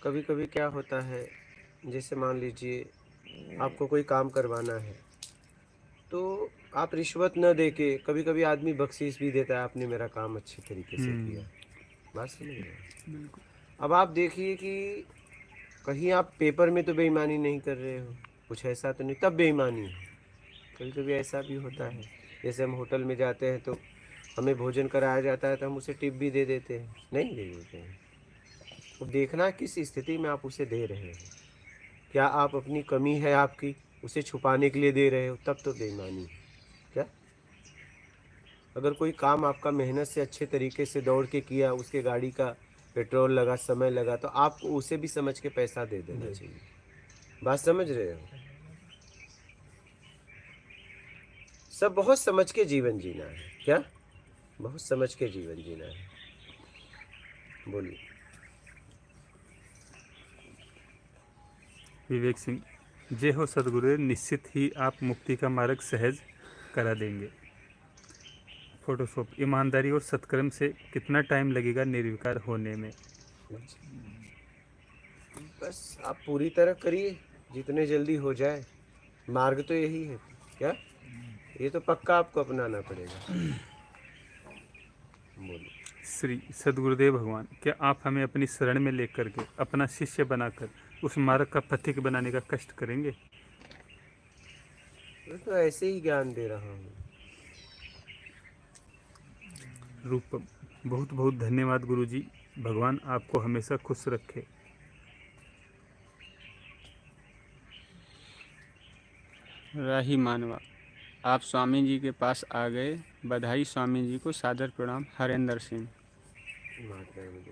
कभी कभी क्या होता है, जैसे मान लीजिए आपको कोई काम करवाना है तो आप रिश्वत न देके, कभी कभी आदमी बख्शीश भी देता है, आपने मेरा काम अच्छे तरीके से किया। बात समझ रहे हैं? अब आप देखिए कि कहीं आप पेपर में तो बेईमानी नहीं कर रहे हो, कुछ ऐसा तो नहीं, तब बेईमानी है। कभी कभी ऐसा भी होता है, जैसे हम होटल में जाते हैं तो हमें भोजन कराया जाता है तो हम उसे टिप भी दे देते हैं, नहीं दे देते हैं। तो देखना किस स्थिति में आप उसे दे रहे हैं। क्या आप अपनी कमी है आपकी, उसे छुपाने के लिए दे रहे हो, तब तो बेईमानी है। क्या अगर कोई काम आपका मेहनत से अच्छे तरीके से दौड़ के किया, उसके गाड़ी का पेट्रोल लगा, समय लगा, तो आपको उसे भी समझ के पैसा दे देना चाहिए। बात समझ रहे हो? सब बहुत समझ के जीवन जीना है। क्या बहुत समझ के जीवन जीना है। बोलिए। विवेक सिंह, जय हो सदगुरु, निश्चित ही आप मुक्ति का मार्ग सहज करा देंगे। फोटोशॉप, ईमानदारी और सत्कर्म से कितना टाइम लगेगा निर्विकार होने में? बस आप पूरी तरह करिए, जितने जल्दी हो जाए। मार्ग तो यही है। क्या ये तो पक्का आपको अपनाना पड़ेगा। बोलिए। श्री सदगुरुदेव भगवान, क्या आप हमें अपनी शरण में लेकर के अपना शिष्य बनाकर उस मार्ग का पथिक बनाने का कष्ट करेंगे? मैं तो ऐसे ही ज्ञान दे रहा हूँ। रूपम। बहुत बहुत धन्यवाद गुरुजी, भगवान आपको हमेशा खुश रखे। राही मानवा, आप स्वामी जी के पास आ गए, बधाई स्वामी जी को, सादर प्रणाम। हरेंद्र सिंह। महात्मा नर्मदे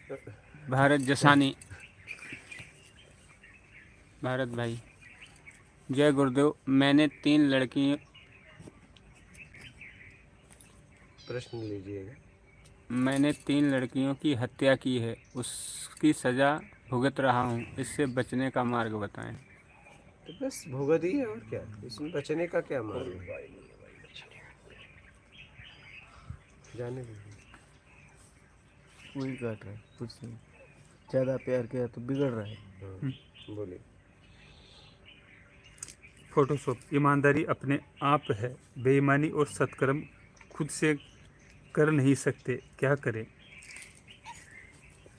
हर। भारत जसानी, भारत भाई, जय गुरुदेव। मैंने 3 लड़कियों प्रश्न लीजिएगा। मैंने 3 लड़कियों की हत्या की है, उसकी सज़ा भुगत रहा हूँ, इससे बचने का मार्ग बताएं। तो बस भुगत ही है, और क्या, इसमें बचने का क्या मार्ग है? जाने दीजिए। वही काट रहा है, कुछ नहीं। ज़्यादा प्यार किया तो बिगड़ रहा है। हाँ, बोलिए। फोटोशॉप। ईमानदारी अपने आप है, बेईमानी और सत्कर्म खुद से कर नहीं सकते, क्या करें?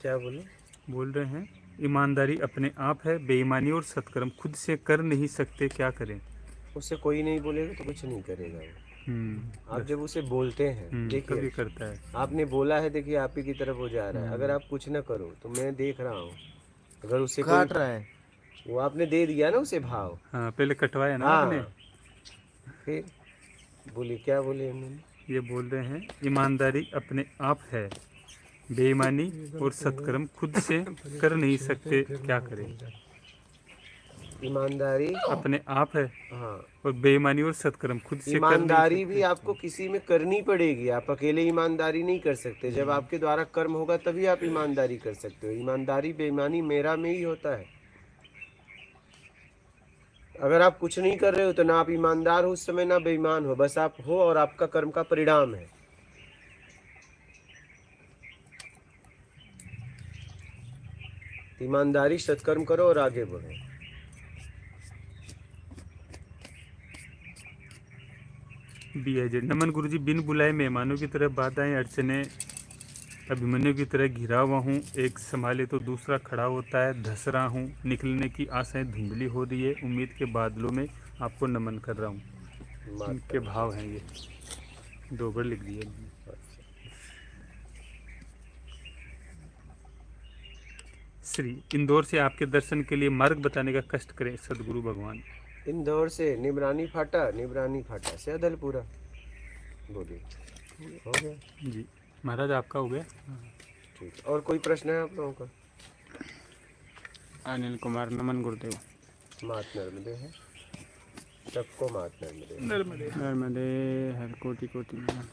क्या बोले? बोल रहे हैं ईमानदारी अपने आप है, बेईमानी और सत्कर्म खुद से कर नहीं सकते, क्या करें? उससे कोई नहीं बोलेगा तो कुछ नहीं करेगा वो। आप जब उसे बोलते हैं, कभी देखिए करता है। आपने बोला है, देखिए आप ही की तरफ वो जा रहा है। अगर आप कुछ ना करो तो मैं देख रहा हूँ, अगर उससे काट रहा है। वो आपने दे दिया ना उसे भाव। हाँ, पहले कटवाया ना हाँ, आपने। फिर बोलिए, क्या बोले उन्होंने? ये बोल रहे हैं ईमानदारी अपने आप है, बेईमानी और सत्कर्म खुद से कर नहीं सकते, क्या करें? ईमानदारी अपने आप है, हाँ, और बेईमानी और सत्कर्म खुद से कर नहीं ईमानदारी भी सकते। आपको किसी में करनी पड़ेगी। आप अकेले ईमानदारी नहीं कर सकते। जब आपके द्वारा कर्म होगा तभी आप ईमानदारी कर सकते हो। ईमानदारी बेईमानी मेरा में ही होता है। अगर आप कुछ नहीं कर रहे हो तो ना आप ईमानदार हो उस समय, ना बेईमान हो, बस आप हो और आपका कर्म का परिणाम है। ईमानदारी, सत्कर्म करो और आगे बढ़ो। BIJ। नमन गुरुजी, बिन बुलाए मेहमानों की तरह बाधाएं अड़चने अभिमन्यु की तरह घिरा हुआ हूँ, एक संभाले तो दूसरा खड़ा होता है, धस रहा हूँ, निकलने की आशाएं धुंधली हो रही है, उम्मीद के बादलों में आपको नमन कर रहा हूँ। इनके भाव हैं ये, 2 बार लिख दिए। श्री, इंदौर से आपके दर्शन के लिए मार्ग बताने का कष्ट करें सदगुरु भगवान। इंदौर से निबरानी फाटा से अदलपुरा। बोलिए, हो गया जी महाराज, आपका हो गया। ठीक। और कोई प्रश्न है आप लोगों का? अनिल कुमार, नमन गुरुदेव। मात नर्मदे है, सबको मात नर्मदे। नर्मदे हर कोटि कोटि नमन।